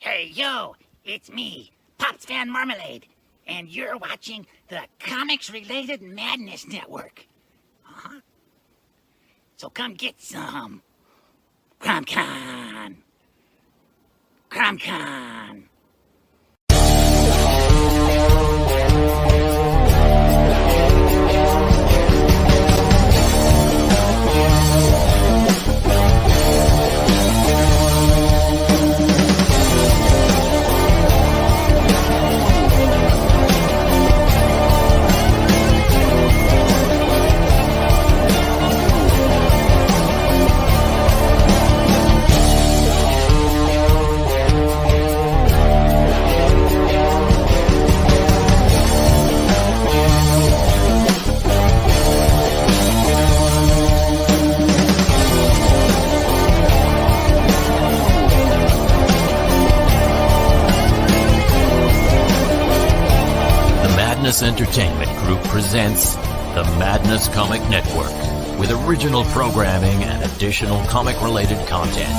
Hey, yo, it's me, Pops Van Marmalade, and you're watching the Comics-Related Madness Network. Uh-huh. So come get some. CromCon. CromCon. Madness Entertainment Group presents the Madness Comic Network with original programming and additional comic-related content.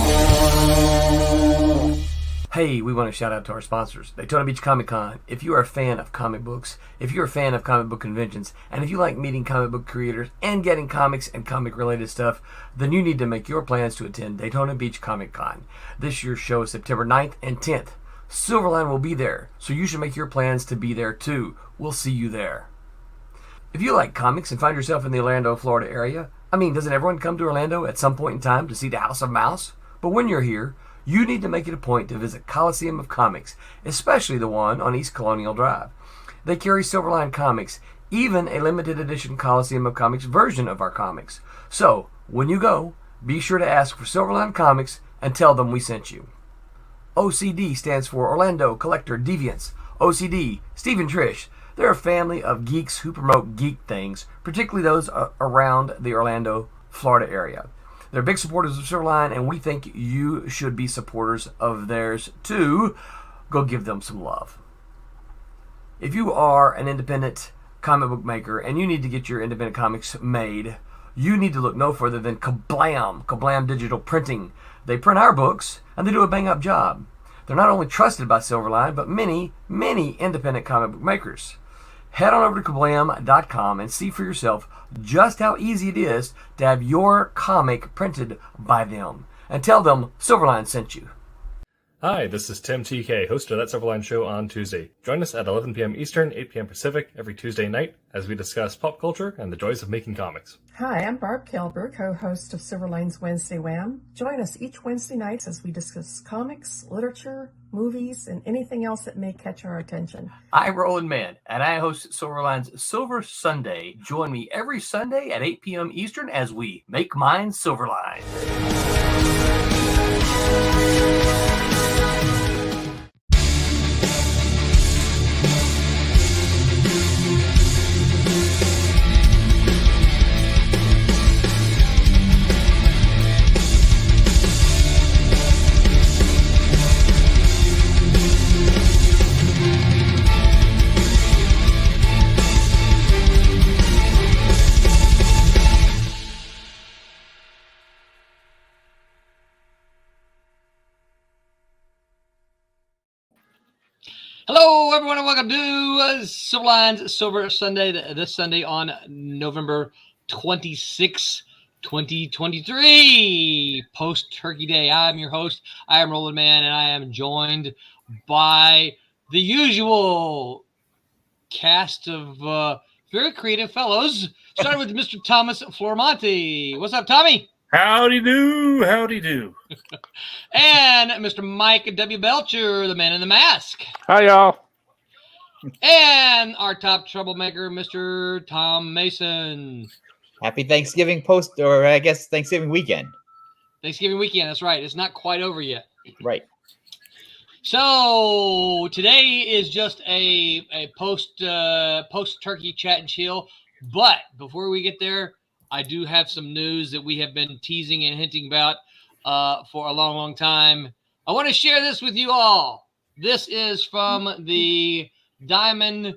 Hey, we want to shout out to our sponsors, Daytona Beach Comic Con. If you are a fan of comic books, if you're a fan of comic book conventions, and if you like meeting comic book creators and getting comics and comic-related stuff, then you need to make your plans to attend Daytona Beach Comic Con. This year's show is September 9th and 10th. Silverline will be there, so you should make your plans to be there too. We'll see you there. If you like comics and find yourself in the Orlando, Florida area, doesn't everyone come to Orlando at some point in time to see the House of Mouse? But when you're here, you need to make it a point to visit Coliseum of Comics, especially the one on East Colonial Drive. They carry Silverline comics, even a limited edition Coliseum of Comics version of our comics. So, when you go, be sure to ask for Silverline Comics and tell them we sent you. OCD stands for Orlando Collector Deviants. OCD, Steve and Trish, they're a family of geeks who promote geek things, particularly those around the Orlando, Florida area. They're big supporters of Silverline, and we think you should be supporters of theirs too. Go give them some love. If you are an independent comic book maker and you need to get your independent comics made, you need to look no further than Kablam Digital Printing. They print our books, and they do a bang-up job. They're not only trusted by Silverline, but many, many independent comic book makers. Head on over to Kablam.com and see for yourself just how easy it is to have your comic printed by them. And tell them Silverline sent you. Hi, this is Tim TK, host of That Silverline Show on Tuesday. Join us at 11 p.m. Eastern, 8 p.m. Pacific every Tuesday night as we discuss pop culture and the joys of making comics. Hi, I'm Barb Kilber, co-host of Silverline's Wednesday Wham. Join us each Wednesday night as we discuss comics, literature, movies, and anything else that may catch our attention. I'm Roland Mann, and I host Silverline's Silver Sunday. Join me every Sunday at 8 p.m. Eastern as we make mine Silverline. Hello, everyone, and welcome to Silverline's Silver Sunday, this Sunday on November 26, 2023, post-Turkey Day. I'm your host. I am Roland Mann, and I am joined by the usual cast of very creative fellows, starting with Mr. Thomas Flormonte. What's up, Tommy? Howdy do, howdy do. And Mr. Mike W. Belcher, the man in the mask. Hi, y'all. And our top troublemaker, Mr. Tom Mason. Happy Thanksgiving Thanksgiving weekend. Thanksgiving weekend, that's right. It's not quite over yet. Right. So today is just a post-turkey chat and chill. But before we get there, I do have some news that we have been teasing and hinting about for a long, long time. I want to share this with you all. This is from the Diamond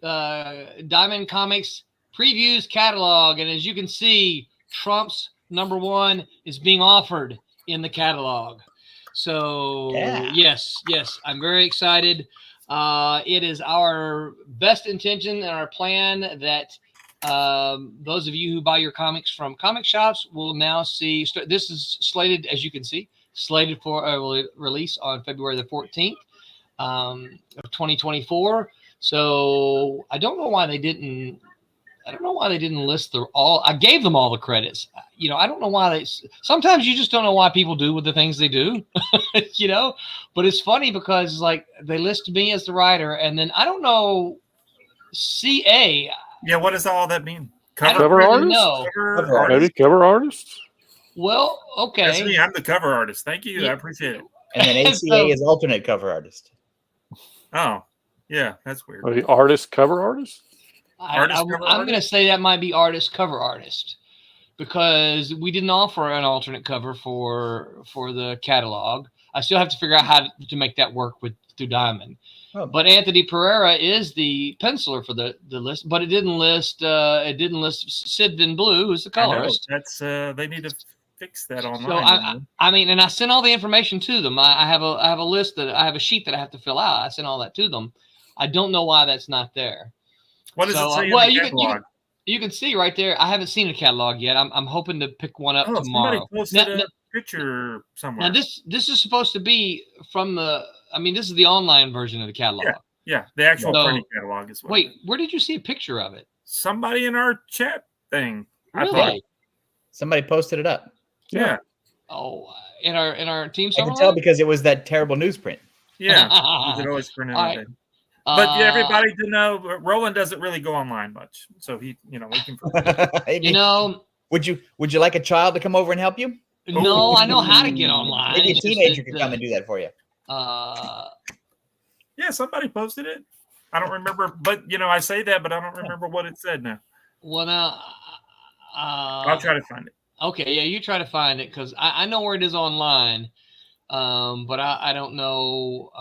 Comics previews catalog. And as you can see, Trump's #1 is being offered in the catalog. So Yeah. yes, I'm very excited. It is our best intention and our plan that those of you who buy your comics from comic shops will now see. This is slated, as you can see, slated for a release on February the 14th of 2024. So I don't know why they didn't. I don't know why they didn't list all. I gave them all the credits. I don't know why they. Sometimes you just don't know why people do with the things they do. But it's funny because like they list me as the writer, and then I don't know. CA. Yeah, what does all that mean? I don't Cover really artist? know. Cover artist. Maybe cover artist? Well, okay. That's me. I'm the cover artist. Thank you. Yeah. I appreciate it. And then ACA is alternate cover artist. Oh, yeah, that's weird. Or the artist cover artist? I'm going to say that might be artist cover artist because we didn't offer an alternate cover for the catalog. I still have to figure out how to make that work through Diamond. Oh. But Anthony Pereira is the penciler for the list, but it didn't list Sid Van Blue, who's the colorist. That's they need to fix that online. So I mean, and I sent all the information to them. I have a list I have a sheet that I have to fill out. I sent all that to them. I don't know why that's not there. What does it say in the catalog? You can see right there. I haven't seen a catalog yet. I'm hoping to pick one up tomorrow. Somebody posted a picture somewhere. Now this is supposed to be from the. I mean, this is the online version of the catalog. Yeah, the actual printed catalog is. Wait, where did you see a picture of it? Somebody in our chat thing. Really? Somebody posted it up. Yeah. Oh, in our team. I can tell because it was that terrible newsprint. Yeah, you could always print it out. But yeah, everybody to know, Roland doesn't really go online much, so we can. Would you like a child to come over and help you? No, I know how to get online. Maybe a teenager could come and do that for you. Yeah, somebody posted it. I don't remember, but I say that, but I don't remember what it said now. Well, now I'll try to find it. Okay, yeah, you try to find it because I know where it is online, but I don't know.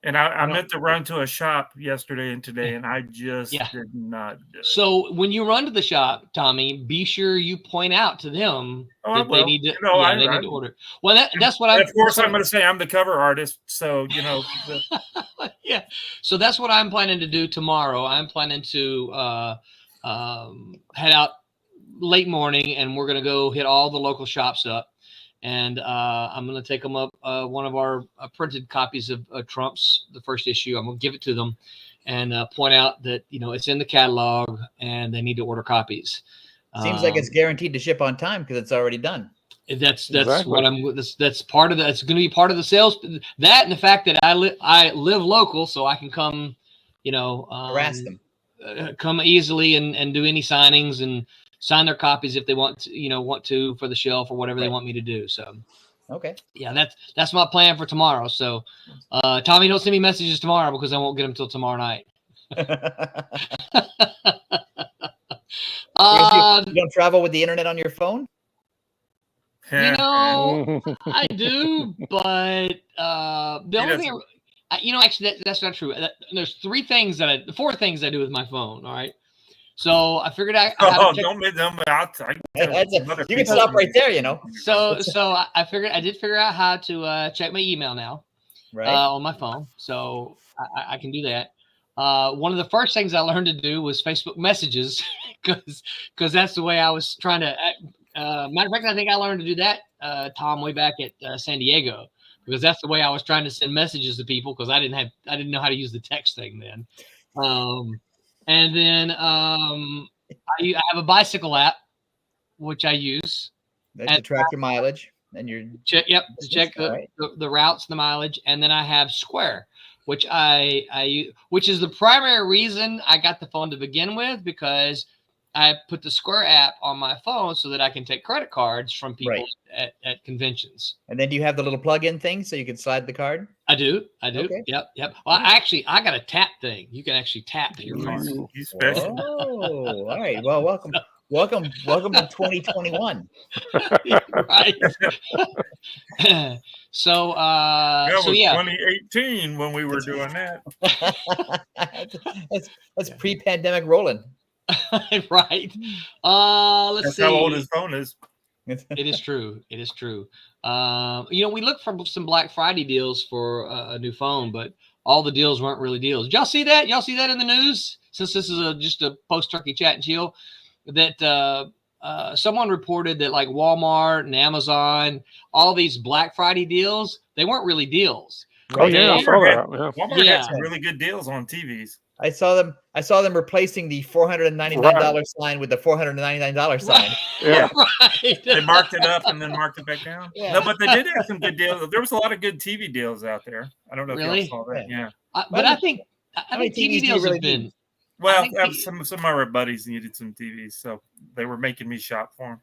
And I meant to run to a shop yesterday and today, and I just did not do it. So when you run to the shop, Tommy, be sure you point out to them that they need to. They need to order. Well, that's what Of course, I'm going to say I'm the cover artist, so yeah. So that's what I'm planning to do tomorrow. I'm planning to head out late morning, and we're going to go hit all the local shops up. And I'm going to take them up one of our printed copies of Trump's, the first issue. I'm going to give it to them and point out that, it's in the catalog and they need to order copies. Seems like it's guaranteed to ship on time because it's already done. That's what that's part of it's going to be part of the sales. That and the fact that I live local, so I can come, harass them. Come easily and do any signings and sign their copies if they want to for the shelf or whatever they want me to do. So, okay. Yeah, that's my plan for tomorrow. So, Tommy, don't send me messages tomorrow because I won't get them till tomorrow night. You don't travel with the internet on your phone? I do, but the only thing, actually, that's not true. There's four things I do with my phone. All right. So I figured out. You can stop right there, So I did figure out how to check my email now, on my phone. So I can do that. One of the first things I learned to do was Facebook messages, because that's the way I was trying to. Matter of fact, I think I learned to do that, Tom, way back at San Diego, because that's the way I was trying to send messages to people because I didn't know how to use the text thing then. And then I have a bicycle app, which I use. That's to track your mileage and your check the routes, the mileage, and then I have Square, which which is the primary reason I got the phone to begin with, because I put the Square app on my phone so that I can take credit cards from people at conventions. And then do you have the little plug-in thing so you can slide the card? I do. Okay. Yep. Well, actually, I got a tap thing. You can actually tap your card. He's special. Oh, all right. Well, welcome to 2021. Right. So, that was 2018 when we were doing that. That's pre-pandemic rolling. Right. Let's That's see. how old his phone is. It is true. We looked for some Black Friday deals for a new phone, but all the deals weren't really deals. Did y'all see that? Y'all see that in the news? Since this is just a post-turkey chat and chill, that someone reported that like Walmart and Amazon, all these Black Friday deals, they weren't really deals. Oh yeah, I saw that. Yeah. Walmart had some really good deals on TVs. I saw them replacing the $499 sign with the $499 sign. Yeah. Right. They marked it up and then marked it back down. Yeah. No, but they did have some good deals. There was a lot of good TV deals out there. I don't know if Really? y'all saw that. Yeah. But I think TV deals have been. Well, some of our buddies needed some TVs, so they were making me shop for them.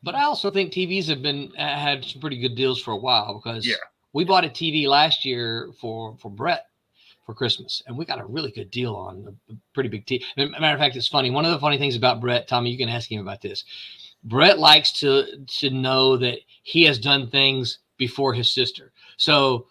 But I also think TVs have had some pretty good deals for a while, because we bought a TV last year for Brett for Christmas, and we got a really good deal on a pretty big TV. Matter of fact, it's funny. One of the funny things about Brett, Tommy, you can ask him about this. Brett likes to know that he has done things before his sister. So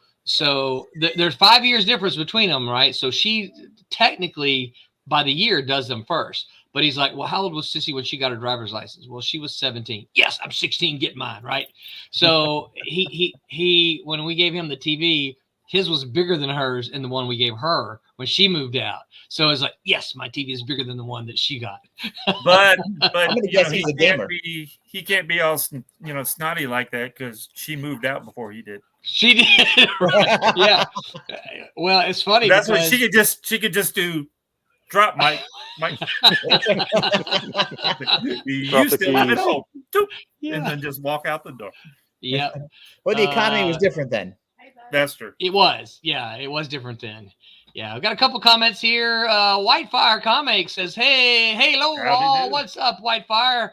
there's 5 years difference between them, right? So she technically by the year does them first. But he's like, well, how old was Sissy when she got her driver's license? Well, she was 17. Yes, I'm 16, get mine, right? So he when we gave him the TV, his was bigger than hers and the one we gave her when she moved out. So it's like, yes, my TV is bigger than the one that she got. But I'm gonna guess he's a gamer. He can't be all snotty like that because she moved out before he did. She did. Yeah. Well, it's funny. That's what she could just do. Drop Mike. You still have it home. And then just walk out the door. Yeah. Well, the economy was different then. That's true. It was. Yeah, it was different then. Yeah, I've got a couple comments here. Whitefire Comics says, hey, hello all. What's up, Whitefire?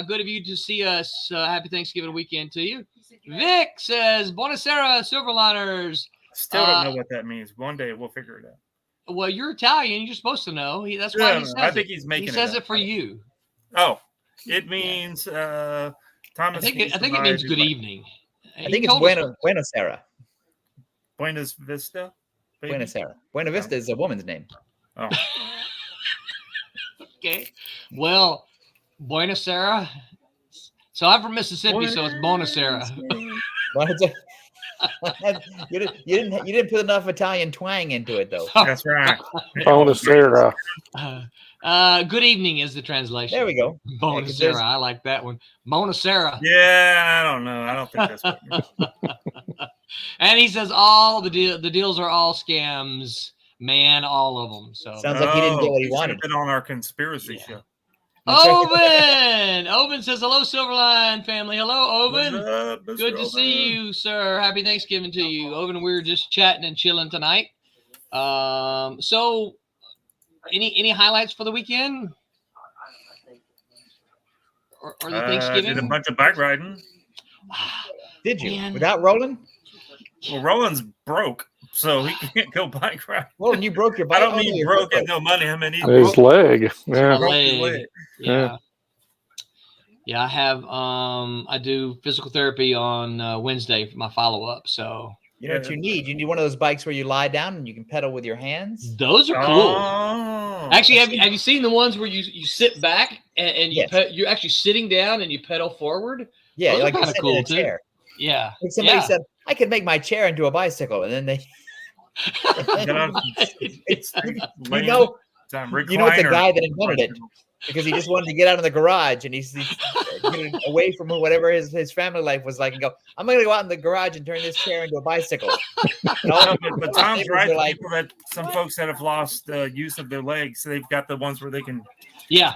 Good of you to see us. Happy Thanksgiving weekend to you. Vic says, Buonasera, Silverliners. Still don't know what that means. One day we'll figure it out. Well, you're Italian. You're supposed to know. That's why he says it. I think he's making it. He says it for you. Oh, it means Thomas. I think it means good evening. I think it's Buonasera. Buenos Vista. Buonasera. Buena Vista is a woman's name. Oh. Okay. Well, Buonasera. So I'm from Mississippi, so it's Buonasera. You didn't put enough Italian twang into it, though. That's right. Buonasera. Good evening is the translation. There we go. Buonasera. I like that one. Buonasera. Yeah, I don't know. I don't think that's what it means. And he says all the deals are all scams, man, all of them. So sounds like he didn't get what he wanted. Been on our conspiracy show. Oben says hello, Silverline family. Hello, Oben. Good to see you, sir. Happy Thanksgiving to you, Oben. We were just chatting and chilling tonight. So any highlights for the weekend? Or the Thanksgiving? Did a bunch of bike riding. Did you? Man. Without Roland? Well, Roland's broke, so he can't go bike riding. Roland, you broke your bike. I don't mean broke and no money. I mean his leg. Yeah. Leg. Yeah. Yeah, I have I do physical therapy on Wednesday for my follow-up. So you know what you need? You need one of those bikes where you lie down and you can pedal with your hands. Those are cool. Oh. Actually, have you seen the ones where you sit back and you're actually sitting down and you pedal forward? Yeah, those like kind of cool in a chair. Yeah. Like somebody said, I could make my chair into a bicycle, and then they you know it's the guy that invented it because he just wanted to get out of the garage and he's getting away from whatever his family life was like and go, I'm going to go out in the garage and turn this chair into a bicycle. But Tom's right. Like, some folks that have lost use of their legs, so they've got the ones where they can. Yeah.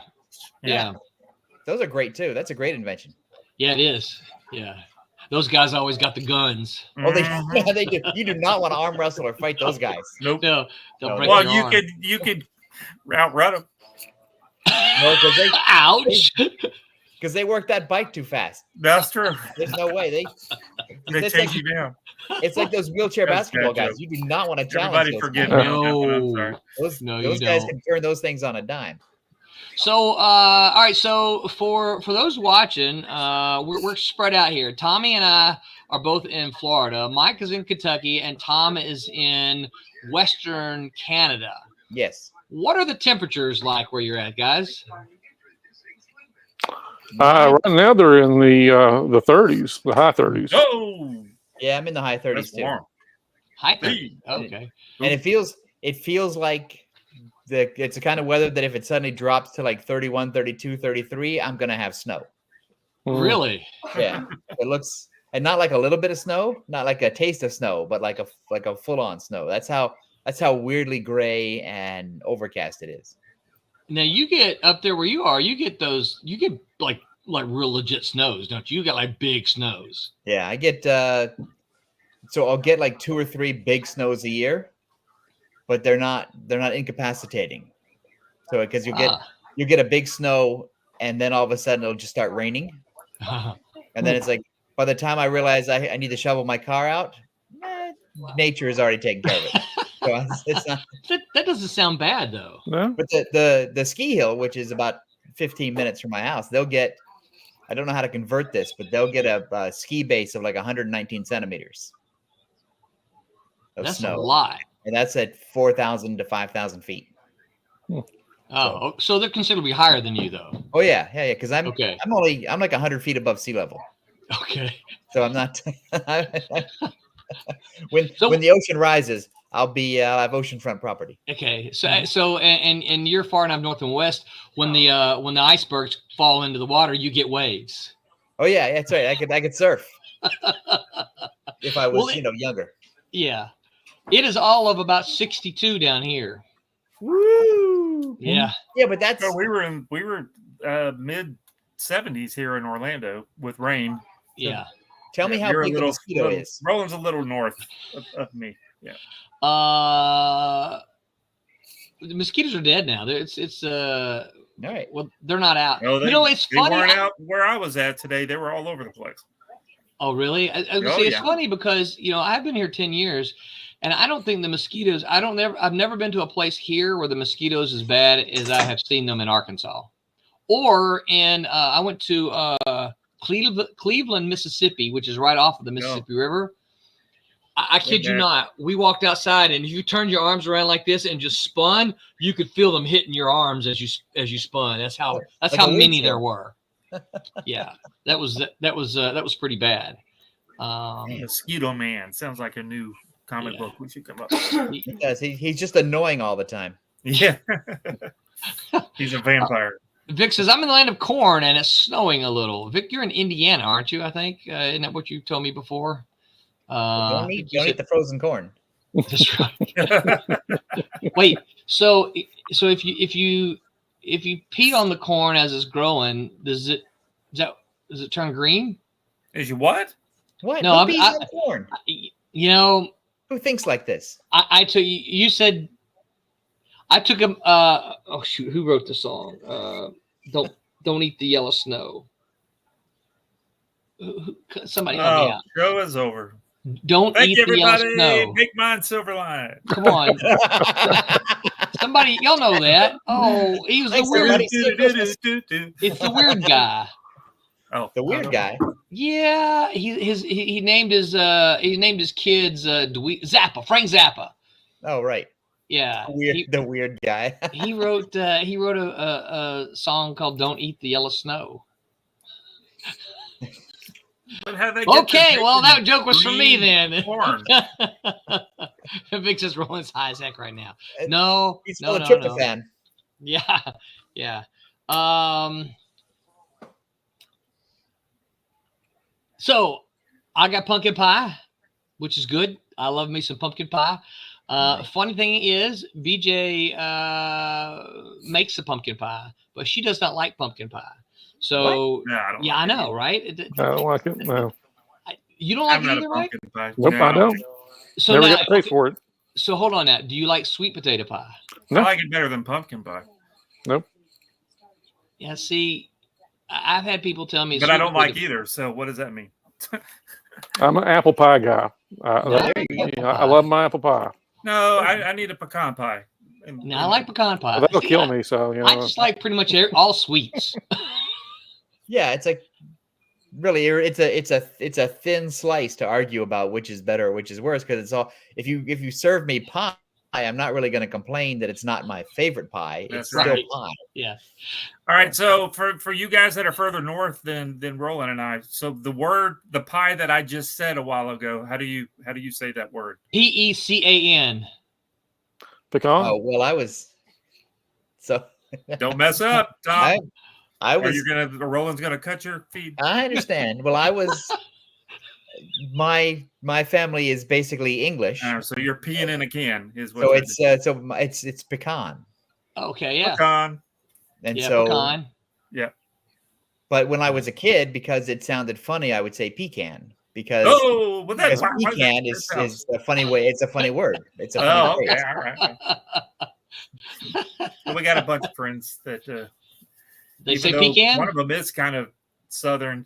Those are great too. That's a great invention. Yeah, it is. Yeah. Those guys always got the guns. Oh, they do. You do not want to arm wrestle or fight those guys. Nope. No. Well, you could outrun them. No, ouch. Because they work that bike too fast. That's true. There's no way they take you down. It's like those wheelchair basketball guys. You do not want to challenge. Everybody forgive me. No. Those guys can turn those things on a dime. So, all right. So for those watching, we're spread out here. Tommy and I are both in Florida. Mike is in Kentucky, and Tom is in Western Canada. Yes. What are the temperatures like where you're at, guys? Right now they're in the 30s, the high 30s. Oh, Yeah, I'm in the high 30s that's too. warm. High 30. Okay. And it feels like it's the kind of weather that if it suddenly drops to like 31, 32, 33, I'm gonna have snow. Really? Yeah. It looks, and not like a little bit of snow, not like a taste of snow, but like a full-on snow. That's how weirdly gray and overcast it is. Now you get up there where you are, you get like real legit snows, don't you? You got like big snows. Yeah, I get so I'll get like 2 or 3 big snows a year, but they're not incapacitating. So because you get a big snow and then all of a sudden it'll just start raining. And then it's like by the time I realize I need to shovel my car out, nature is already taking care of it. So it's not that doesn't sound bad though. No? But the ski hill, which is about 15 minutes from my house, they'll get, I don't know how to convert this, but they'll get a ski base of like 119 centimeters of That's snow. a lot. And that's at 4,000 to 5,000 feet. So they're considerably higher than you though. Oh yeah. Because I'm okay. I'm like 100 feet above sea level. Okay. So I'm not when the ocean rises, I'll have oceanfront property. Okay. So and you're far enough north and west when the icebergs fall into the water, you get waves. Oh yeah, that's right. I could surf. If I was, younger. Yeah. It is all of about 62 down here. Woo! Yeah. Yeah, but that's we were mid 70s here in Orlando with rain. Yeah. Tell me how big the mosquito is. Roland's a little north of me. Yeah. The mosquitoes are dead now. It's all right. Well, they're not out. No, It's funny. They weren't out where I was at today. They were all over the place. Oh, really? It's funny because I've been here 10 years, and I don't think the mosquitoes. I've never been to a place here where the mosquitoes as bad as I have seen them in Arkansas, or in. I went to Cleveland, Mississippi, which is right off of the Mississippi River. I kid you not. We walked outside, and if you turned your arms around like this and just spun, you could feel them hitting your arms as you spun. That's how many there were. Yeah, that was pretty bad. Mosquito Man sounds like a new comic book we should come up with. He does. He's just annoying all the time. Yeah, he's a vampire. Vic says, I'm in the land of corn and it's snowing a little. Vic, you're in Indiana, aren't you? I think. Isn't that what you told me before? Don't eat the frozen corn. That's right. Wait, so if you peed on the corn as it's growing, does it turn green? Is you what? What? No, Who pees on corn? Who thinks like this? I took you said. I took him. Oh shoot! Who wrote the song? Don't eat the yellow snow. Somebody help me out. Show is over. Don't eat the yellow snow. Make mine Silverline. Come on. Somebody, y'all know that. Oh, he was the weird. It's the weird guy. Oh, the weird guy. Yeah, he named his kids Zappa, Frank Zappa. Oh right. Yeah, the weird guy. he wrote a song called "Don't Eat the Yellow Snow." Okay, well that joke was for me then. Vic says Roland's high as heck right now. No, he's no, tryptophan. Yeah. So I got pumpkin pie, which is good. I love me some pumpkin pie. Funny thing is, BJ makes the pumpkin pie, but she does not like pumpkin pie. So I know, right? I don't like it. No, you don't like it either, right? Nope, I don't. So never now, got to pay for it. So hold on now. Do you like sweet potato pie? No. I like it better than pumpkin pie. Nope. Yeah, see, I've had people tell me, but I don't like either. So what does that mean? I'm an apple pie guy. I love my apple pie. No, I need a pecan pie. Now I like pecan pie. Well, that'll kill me. So I just like pretty much all sweets. Yeah, it's like really it's a thin slice to argue about which is better or which is worse, because it's all if you serve me pie I'm not really going to complain that it's not my favorite pie. That's It's still right. pie. Yeah. All right, so for you guys that are further north than Roland and I, so the pie that I just said a while ago, how do you say that word? Pecan. Pecan. Oh well, I was so. Don't mess up, Tom. I was. Roland's gonna cut your feet. I understand. Well, I was. My family is basically English, So you're peeing in a can, is what. So it's pecan. Okay, yeah. Pecan. And yeah, so pecan. Yeah. But when I was a kid, because it sounded funny, I would say pecan because pecan is a funny way. It's a funny word. It's a funny okay, all right. Well, we got a bunch of friends that they say pecan. One of them is kind of southern.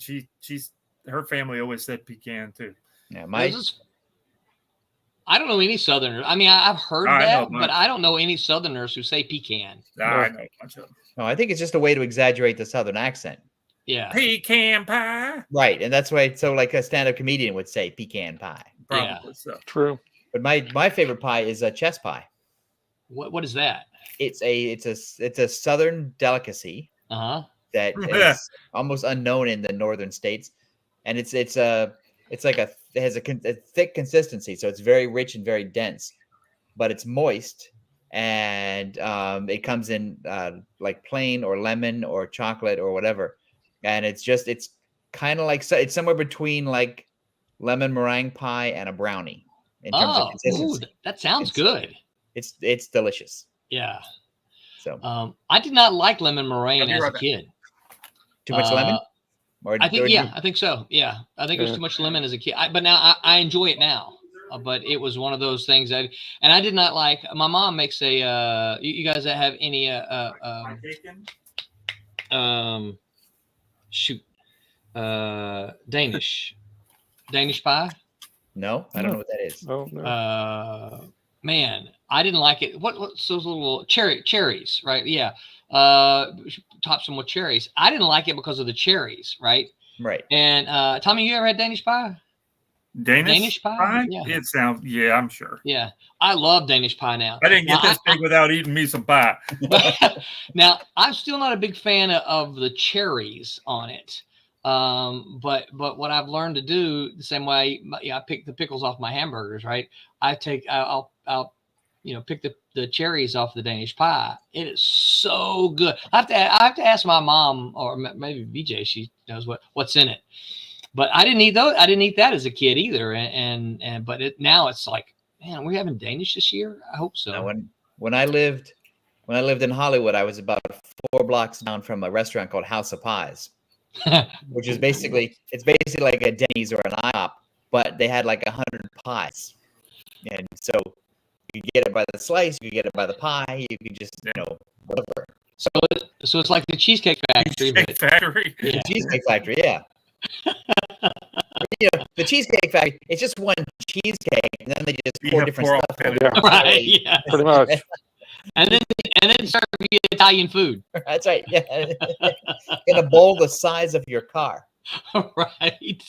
Her family always said pecan too. Yeah, I don't know any Southerners. I mean, I've heard that, but I don't know any Southerners who say pecan. I know a bunch of them. No, I think it's just a way to exaggerate the Southern accent. Yeah. Pecan pie. Right, and that's why. So, like a stand-up comedian would say pecan pie. Probably so. True. But my favorite pie is a chess pie. What is that? It's a Southern delicacy. That is almost unknown in the northern states, and it has a thick consistency, so it's very rich and very dense, but it's moist, and it comes in like plain or lemon or chocolate or whatever, and it's kind of like it's somewhere between like lemon meringue pie and a brownie in terms of consistency. That sounds good. It's delicious. Yeah. So I did not like lemon meringue as a kid. Too much lemon? I think so. Yeah, I think it was too much lemon as a kid. But now I enjoy it now. But it was one of those things and I did not like. My mom makes a. You guys that have any Danish pie? No, I don't know what that is. Oh, no. Man, I didn't like it. What's those little cherries, right? Yeah. Top some with cherries. I didn't like it because of the cherries, right? Right. And Tommy, you ever had Danish pie? Danish pie? Yeah. It sounds. Yeah, I'm sure. Yeah, I love Danish pie now. I didn't get this big without eating me some pie. Now, I'm still not a big fan of the cherries on it. But what I've learned to do the same way, I pick the pickles off my hamburgers, right? I'll pick the cherries off the Danish pie. It is so good. I have to ask my mom, or maybe BJ. She knows what's in it. But I didn't eat those. I didn't eat that as a kid either. But now it's like, man, we're having Danish this year. I hope so. Now, when I lived in Hollywood, I was about 4 blocks down from a restaurant called House of Pies, which is basically like a Denny's or an IHOP, but they had like 100 pies, and so you get it by the slice, you get it by the pie, you can just whatever. So it's like the Cheesecake Factory. The Cheesecake Factory, yeah. The Cheesecake Factory, it's just one cheesecake, and then they just pour different stuff in it. Yeah. Right, yeah. Pretty much. And then serve you Italian food. That's right. Yeah. In a bowl the size of your car. Right.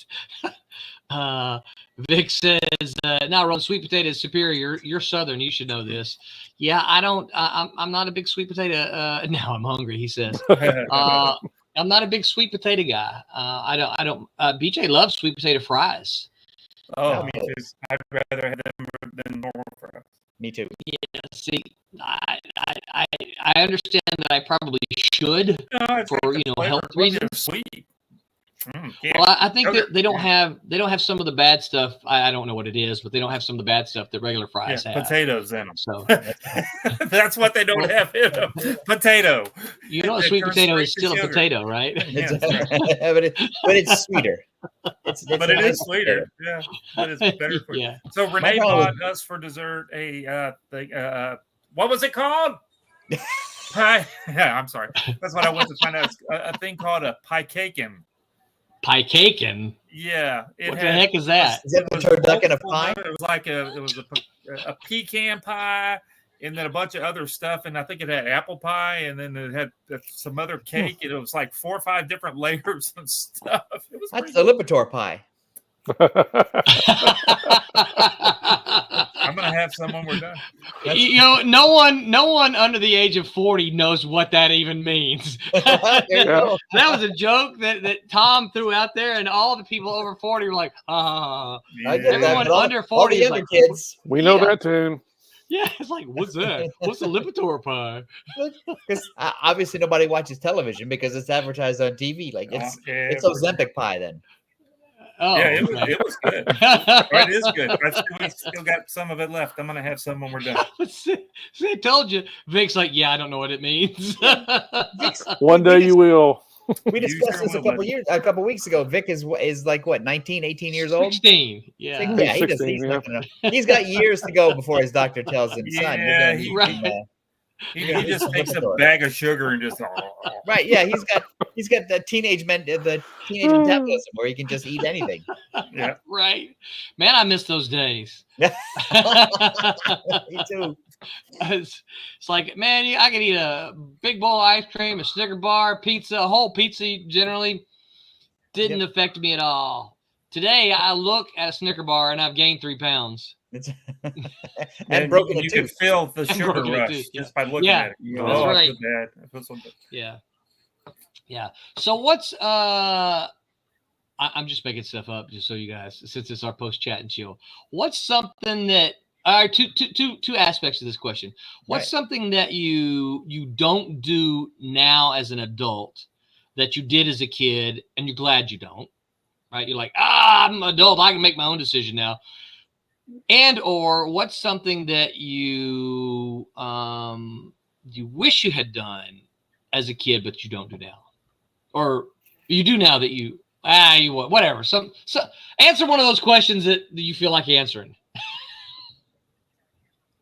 Vic says, "Now, Ron, sweet potato is superior. You're Southern. You should know this." Yeah, I'm not a big sweet potato. Now I'm hungry. He says, "I'm not a big sweet potato guy. I don't. BJ loves sweet potato fries." Oh, me too. I'd rather have them than normal fries. Me too. Yeah. See, I understand that I probably should for health reasons. Sweet. Well, I think that they don't have some of the bad stuff. I don't know what it is, but they don't have some of the bad stuff that regular fries have. Potatoes in them. So that's what they don't have in them. Potato. You know, a sweet potato is still a potato, right? Yeah, but it's sweeter. But it is sweeter. Yeah, but it's better for you. Yeah. So Renee bought us for dessert what was it called? Pie. Yeah, I'm sorry. That's what I went to find out. A thing called a pie cakein. Pie cakein? Yeah. What the heck is that? Is that the turducken of pie? It was like a pecan pie, and then a bunch of other stuff, and I think it had apple pie, and then it had some other cake, and it was like 4 or 5 different layers and stuff. It was That's the Lipitor pie. I'm gonna have some when we're done. No one under the age of 40 knows what that even means. That was a joke that Tom threw out there, and all the people over 40 were like, I get that, everyone but under 40 all the is younger like, kids. We know that tune. Yeah, it's like, what's that? What's a Lipitor pie? Because obviously nobody watches television because it's advertised on TV. Like it's Ozempic pie then. Oh, yeah, okay. it was good. It is good. I still got some of it left. I'm gonna have some when we're done. See, I told you. Vic's like, yeah, I don't know what it means. One day you will. We discussed this a couple weeks ago. Vic is like what, 19, 18 years old? 16. Yeah. Yeah, he's got years to go before his doctor tells him, son, Yeah, you're gonna need he just takes a bag of sugar and just right. Yeah, he's got the teenage metabolism where he can just eat anything. Yeah, right. Man, I miss those days. Me too. It's like, man, I could eat a big bowl of ice cream, a Snicker bar, pizza, a whole pizza generally didn't affect me at all. Today, I look at a Snicker bar and I've gained 3 pounds. And broken you can feel the sugar rush just by looking at it. That's right. I feel bad. I feel so good. Yeah. So what's I'm just making stuff up just so you guys, since it's our post chat and chill. What's something that two aspects of this question. What's something that you don't do now as an adult that you did as a kid and you're glad you don't? Right? You're like, I'm an adult, I can make my own decision now. And or what's something that you wish you had done as a kid but you don't do now, or you do now that you whatever. So answer one of those questions that you feel like answering.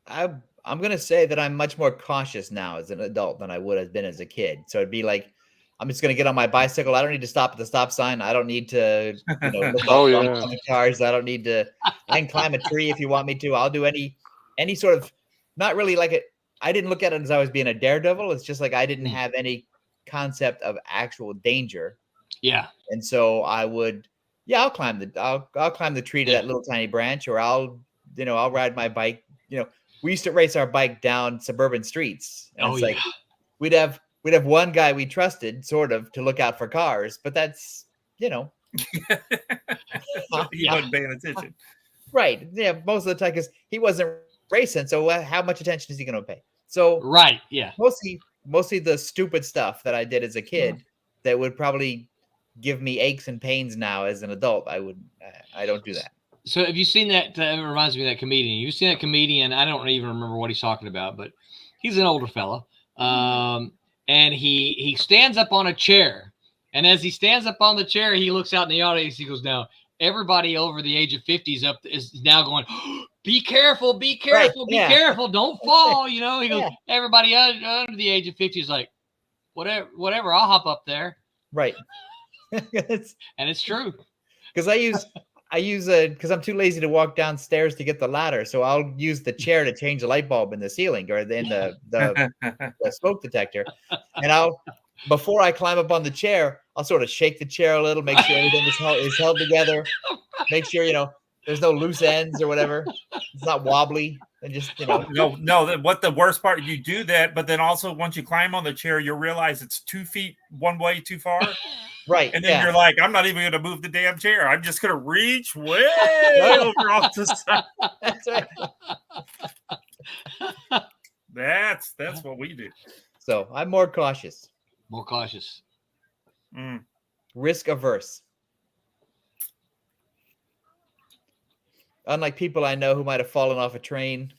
I'm gonna say that I'm much more cautious now as an adult than I would have been as a kid. So it'd be like, I'm just gonna get on my bicycle. I don't need to stop at the stop sign. I don't need to, look on the cars. I don't need to. I can climb a tree if you want me to. I'll do any sort of, not really like it. I didn't look at it as I was being a daredevil. It's just like I didn't have any concept of actual danger. Yeah. And so I would, I'll climb the tree to that little tiny branch, or I'll ride my bike. We used to race our bike down suburban streets. And it's like we'd have one guy we trusted sort of to look out for cars, but that's, he wasn't paying attention. Right. Yeah. Most of the time, because he wasn't racing. So how much attention is he going to pay? So right. Yeah. Mostly the stupid stuff that I did as a kid that would probably give me aches and pains now as an adult. I don't do that. So have you seen that? It reminds me of that comedian. You've seen that comedian. I don't even remember what he's talking about, but he's an older fella. And he stands up on a chair. And as he stands up on the chair, he looks out in the audience. He goes, now, everybody over the age of 50 is now going, be careful, be careful, be careful. Don't fall. He goes, everybody under the age of 50 is like, whatever, I'll hop up there. Right. And it's true. Because I use because I'm too lazy to walk downstairs to get the ladder. So I'll use the chair to change the light bulb in the ceiling or in the smoke detector. And before I climb up on the chair, I'll sort of shake the chair a little, make sure everything is held together. Make sure, there's no loose ends or whatever. It's not wobbly. And just, No, what the worst part, you do that, but then also once you climb on the chair, you realize it's 2 feet one way too far. Right. And then you're like, I'm not even going to move the damn chair. I'm just going to reach way over off the side. That's right. That's what we do. So I'm more cautious. More cautious. Risk averse. Unlike people I know who might have fallen off a train.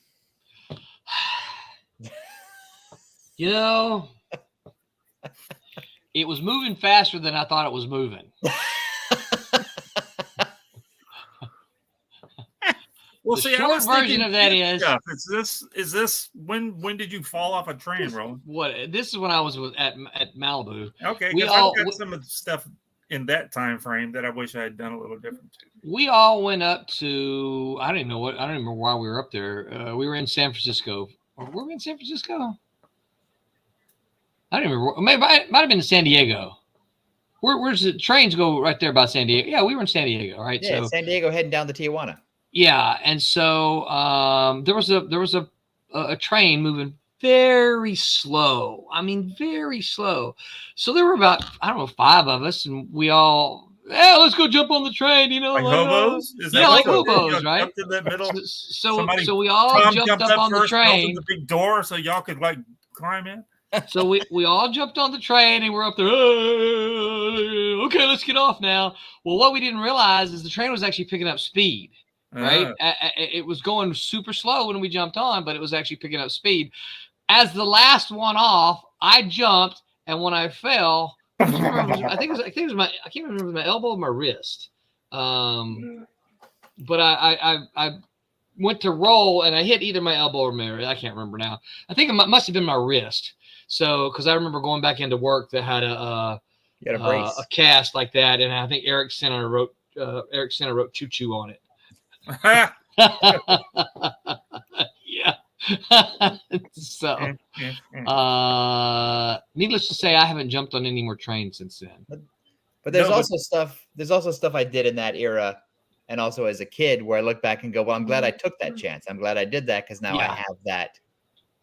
It was moving faster than I thought it was moving. Well, the see, short version of that is this when did you fall off a train, Roland? This is when I was at Malibu. Okay, because I've got some of the stuff in that time frame that I wish I had done a little different too. We all went up to I don't even remember why we were up there. We were in San Francisco. Or were we in San Francisco? I don't remember. Maybe it might have been in San Diego. Where's the trains go right there by San Diego? Yeah, we were in San Diego, right? Yeah, so, San Diego heading down to Tijuana. Yeah, and so there was a a train moving very slow. I mean, very slow. So there were about, I don't know, 5 of us, and we all, let's go jump on the train, you know, Like hobos? Is that like what you did? hobos, You right? jumped in that middle. So we all Tom jumped up on the first, train. opened the big door so y'all could like climb in. So we all jumped on the train and we're up there. Okay, let's get off now. Well, what we didn't realize is the train was actually picking up speed. Right, it was going super slow when we jumped on, but it was actually picking up speed. As the last one off, I jumped, and when I fell, I think it was my, I can't remember if it was my elbow or my wrist. But I went to roll and I hit either my elbow or my wrist. I can't remember now. I think it must have been my wrist. So, because I remember going back into work that had a cast like that, and I think Eric Center wrote "choo choo" on it. Yeah. So, needless to say, I haven't jumped on any more trains since then. But there's also stuff I did in that era, and also as a kid, where I look back and go, "Well, I'm glad I took that chance. I'm glad I did that because now I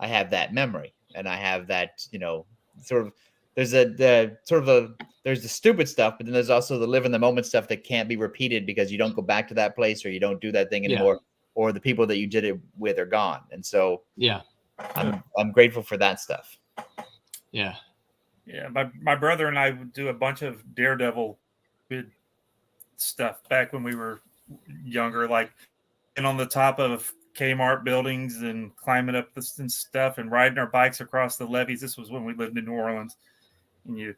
have that memory, and I have that, you know, sort of." There's there's the stupid stuff, but then there's also the live in the moment stuff that can't be repeated because you don't go back to that place or you don't do that thing anymore, or the people that you did it with are gone. And so, I'm grateful for that stuff. Yeah. Yeah. My brother and I would do a bunch of Daredevil stuff back when we were younger, like and on the top of Kmart buildings and climbing up this and stuff and riding our bikes across the levees. This was when we lived in New Orleans. And you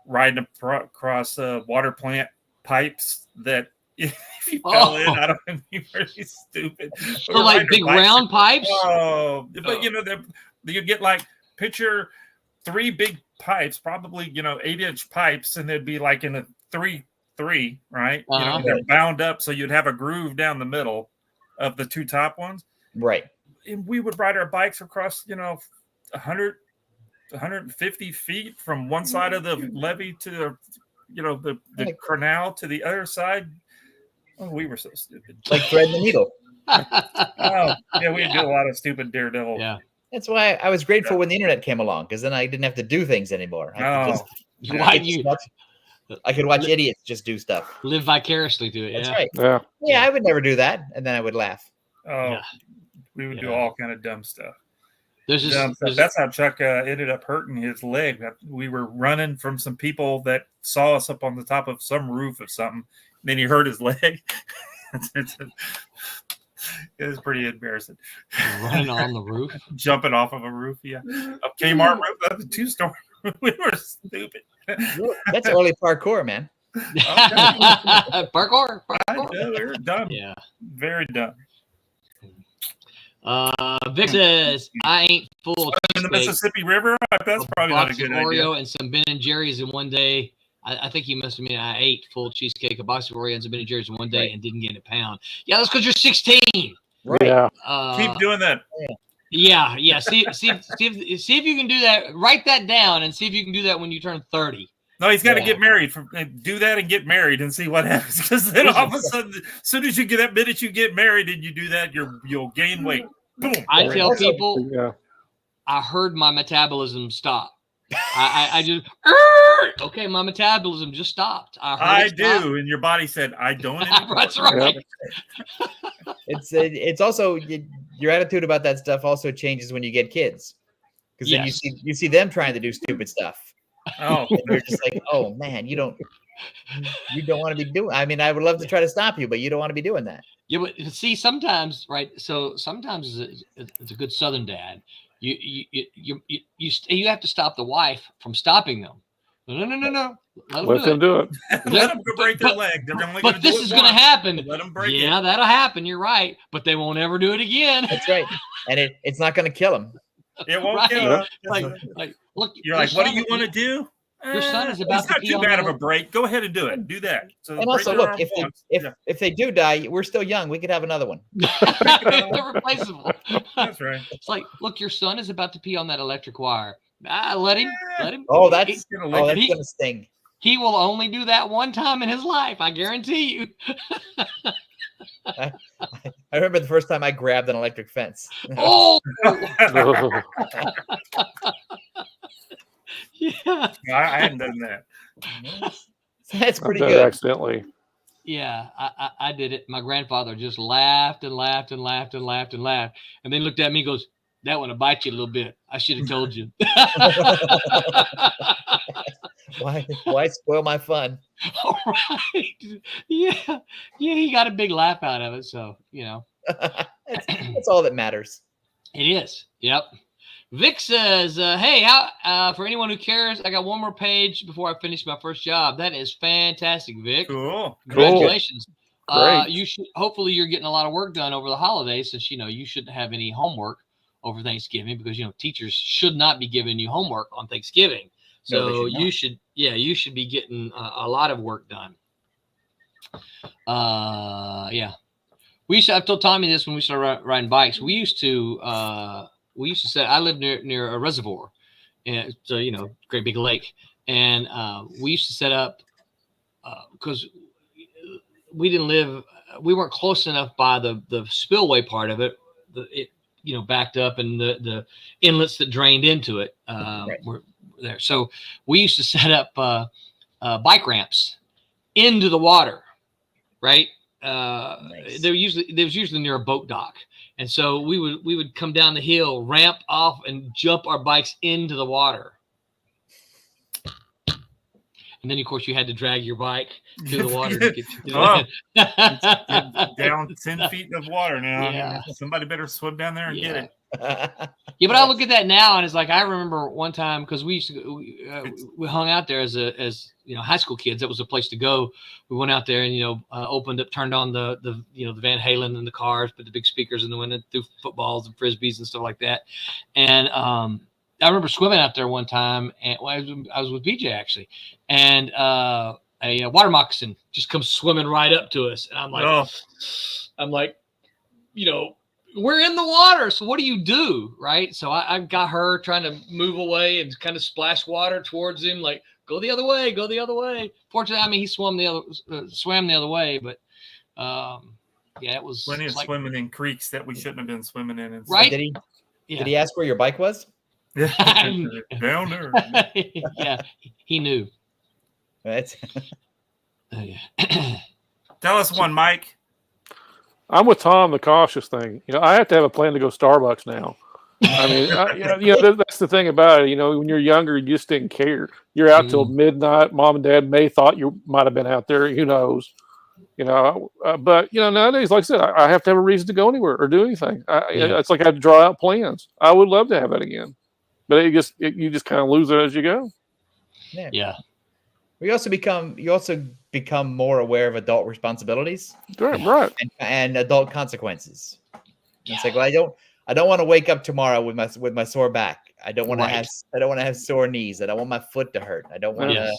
riding across water plant pipes that if you fell in, I don't know, you were really stupid. So like big round pipes? But you know, you'd get like picture 3 big pipes, probably, you know, 8-inch pipes, and they'd be like in a 3-3, right? You know, they're bound up, so you'd have a groove down the middle of the 2 top ones. Right. And we would ride our bikes across, you know, 150 feet from one side of the levee to the, you know, the canal to the other side. Oh, we were so stupid. Like thread the needle. We do a lot of stupid Daredevil. Yeah. That's why I was grateful when the internet came along, because then I didn't have to do things anymore. I could watch idiots just do stuff. Live vicariously through it. That's right. Yeah, I would never do that, and then I would laugh. We would do all kind of dumb stuff. There's that's how Chuck ended up hurting his leg. We were running from some people that saw us up on the top of some roof of something. And then he hurt his leg. It was pretty embarrassing. Running on the roof? Jumping off of a roof, a Kmart roof. That was a 2-story. We were stupid. That's early parkour, man. Parkour. We were dumb. Yeah. Very dumb. Vic says, I ain't full in the Mississippi River. That's probably not a good Oreo idea. And some Ben and Jerry's in one day. I think he must have mean I ate full cheesecake, a box of Oreo and some Ben and Jerry's in one day and didn't gain a pound. Yeah, that's because you're 16. Right. Yeah. Keep doing that. Yeah. See if you can do that. Write that down and see if you can do that when you turn 30. No, he's got to get married. Do that and get married and see what happens. Because then all of a sudden, as soon as you get that minute you get married and you do that, you'll gain weight. Boom. I tell people, I heard my metabolism stop. I just okay, my metabolism just stopped. I do, and your body said, "I don't." That's right. It's also your attitude about that stuff also changes when you get kids, because then you see them trying to do stupid stuff. Oh, and you're just like, oh man, you don't want to be doing. I mean, I would love to try to stop you, but you don't want to be doing that. Yeah, but see, sometimes, right? So sometimes it's a good Southern dad. You have to stop the wife from stopping them. No. Let them do it. Let them go break their leg. They're only but this is going to happen. Let them break it. Yeah, that'll happen. You're right. But they won't ever do it again. That's right. And it's not going to kill them. It won't kill them. Like, look. You're like, what do you want to do? Your son is about it's not too bad of a break. Go ahead and do it. Do that. So and also, look, if they do die, we're still young. We could have another one. They're replaceable. That's right. It's like, look, your son is about to pee on that electric wire. Let him. Oh, that's gonna sting. He will only do that one time in his life. I guarantee you. I remember the first time I grabbed an electric fence. Oh, Oh, yeah, I hadn't done that. That's I pretty did it good. accidentally. yeah. I did it. My grandfather just laughed and laughed and laughed and laughed and laughed, and then looked at me and goes, "That one will bite you a little bit. I should have told you." Why spoil my fun? All right. Yeah. He got a big laugh out of it. So, That's all that matters. it is. Yep. Vic says, hey, how for anyone who cares, I got one more page before I finish my first job. That is fantastic, Vic. Cool. Congratulations. Great. You should hopefully you're getting a lot of work done over the holidays, since you shouldn't have any homework over Thanksgiving, because teachers should not be giving you homework on Thanksgiving. No, they So should not. you should be getting a lot of work done. Yeah. I've told Tommy this when we started riding bikes. We used to say, I lived near a reservoir, and so great big lake, and we used to set up because we weren't close enough by the spillway part of it. It backed up, and the inlets that drained into it were there. So we used to set up bike ramps into the water, right? Nice. There was usually near a boat dock, and so we would come down the hill, ramp off, and jump our bikes into the water. And then, of course, you had to drag your bike through the water to get to Down 10 feet of water now. Yeah. Somebody better swim down there and get it. Yeah, but I look at that now, and it's like I remember one time, because we used to we hung out there as high school kids. That was a place to go. We went out there and opened up, turned on the Van Halen in the cars, put the big speakers in the window, threw footballs and frisbees and stuff like that. And I remember swimming out there one time, and I was with BJ actually, and a water moccasin just comes swimming right up to us, and I'm like, we're in the water, so what do you do, right? So I got her trying to move away and kind of splash water towards him, like, go the other way, go the other way. Fortunately, he swam the other way, but it was Plenty of swimming in creeks that we shouldn't have been swimming in. And right? Did he ask where your bike was? Down there. Yeah, he knew. That's Tell us one, Mike. I'm with Tom, the cautious thing. I have to have a plan to go Starbucks now. I mean, that's the thing about it. When you're younger, you just didn't care. You're out till midnight. Mom and Dad may thought you might have been out there. Who knows? But nowadays, like I said, I have to have a reason to go anywhere or do anything. It's like I have to draw out plans. I would love to have it again, but you just kind of lose it as you go. Yeah. You also become more aware of adult responsibilities, right, and adult consequences. It's like, well, I don't want to wake up tomorrow with my sore back. I don't want to have sore knees. I don't want my foot to hurt. I don't want to.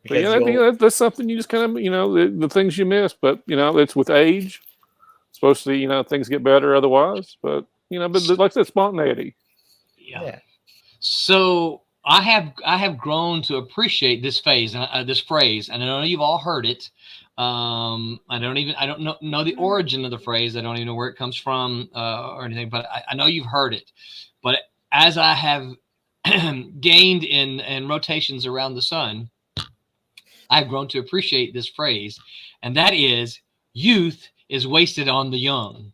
But I think that's something you just kind of the things you miss. But it's with age. It's supposed to things get better otherwise. But but like that spontaneity. Yeah. So I have grown to appreciate this phrase, and I know you've all heard it. I don't know the origin of the phrase. I don't even know where it comes from or anything, but I know you've heard it. But as I have gained in rotations around the sun, I've grown to appreciate this phrase, and that is, youth is wasted on the young.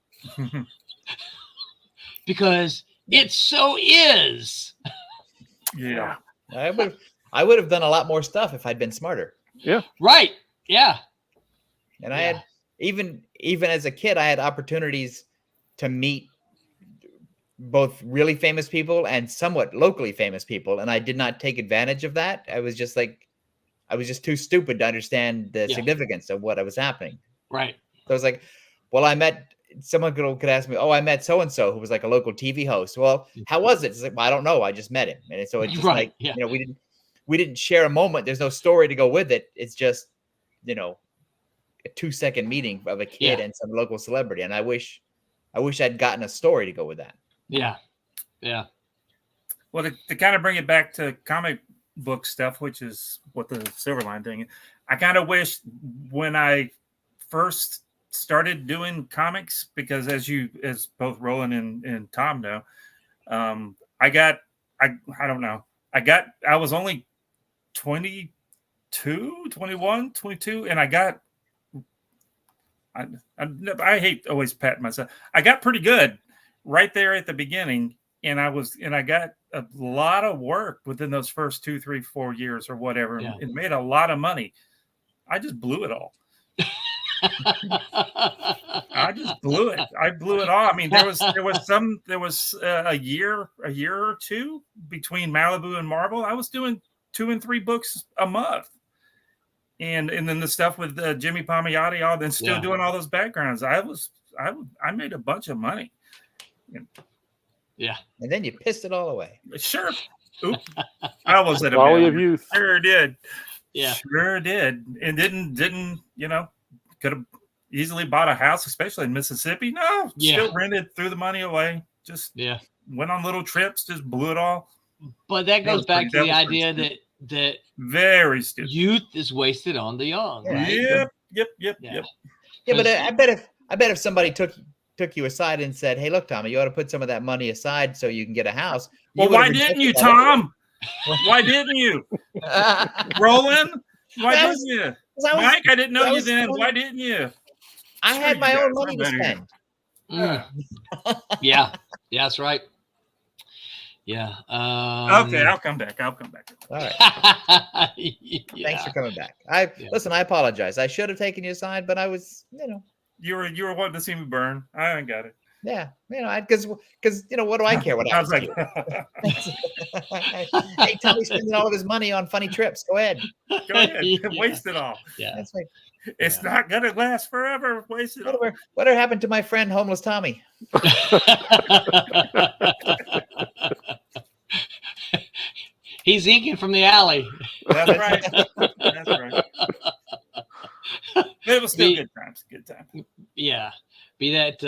Because it so is. Yeah. I would have done a lot more stuff if I'd been smarter. Yeah. Right. Yeah. And I had even as a kid, I had opportunities to meet both really famous people and somewhat locally famous people, and I did not take advantage of that. I was just too stupid to understand the significance of what was happening. Right. So I was like, well, someone could ask me, oh, I met so-and-so who was like a local TV host. Well, how was it? It's like, well, I don't know. I just met him. And so it's just we didn't share a moment. There's no story to go with it. It's just, a 2-second meeting of a kid and some local celebrity. And I wish I'd gotten a story to go with that. Yeah. Yeah. Well, to kind of bring it back to comic book stuff, which is what the Silverline thing is, I kind of wish when I first started doing comics because, as both Roland and Tom know, I don't know. I was only 22, 21, 22, and I hate always patting myself. I got pretty good right there at the beginning, and I got a lot of work within those first 2, 3, 4 years or whatever, and made a lot of money. I just blew it all. I just blew it. I blew it all. I mean, there was a year or two between Malibu and Marvel. I was doing 2 and 3 books a month. And then the stuff with Jimmy Palmiotti, all then still doing all those backgrounds. I made a bunch of money. Yeah. And then you pissed it all away. Sure. Oop. I was at a Folly of youth. Sure did. Yeah. Sure did. And didn't, could have easily bought a house, especially in Mississippi. No, still rented, threw the money away. Just went on little trips, just blew it all. But that goes back to the idea that very stupid youth is wasted on the young. Right? Yep. Yeah, but I bet if somebody took you aside and said, "Hey, look, Tommy, you ought to put some of that money aside so you can get a house." Well, why didn't you, Tom? Why didn't you, Roland? Why didn't you, Mike? I didn't know you then. Why didn't you? I had my own money to spend. Yeah, that's right. Yeah. Okay, I'll come back. All right. Thanks for coming back. Listen. I apologize. I should have taken you aside, but I was, You were wanting to see me burn. I ain't got it. Yeah, because what do I care what I was like? Hey, Tommy's spending all of his money on funny trips. Go ahead. Waste it all. Yeah, that's right. It's not gonna last forever. Waste it all. Whatever happened to my friend Homeless Tommy? He's inking from the alley. That's right. That's right. It was still good times. Good time. Yeah. Be that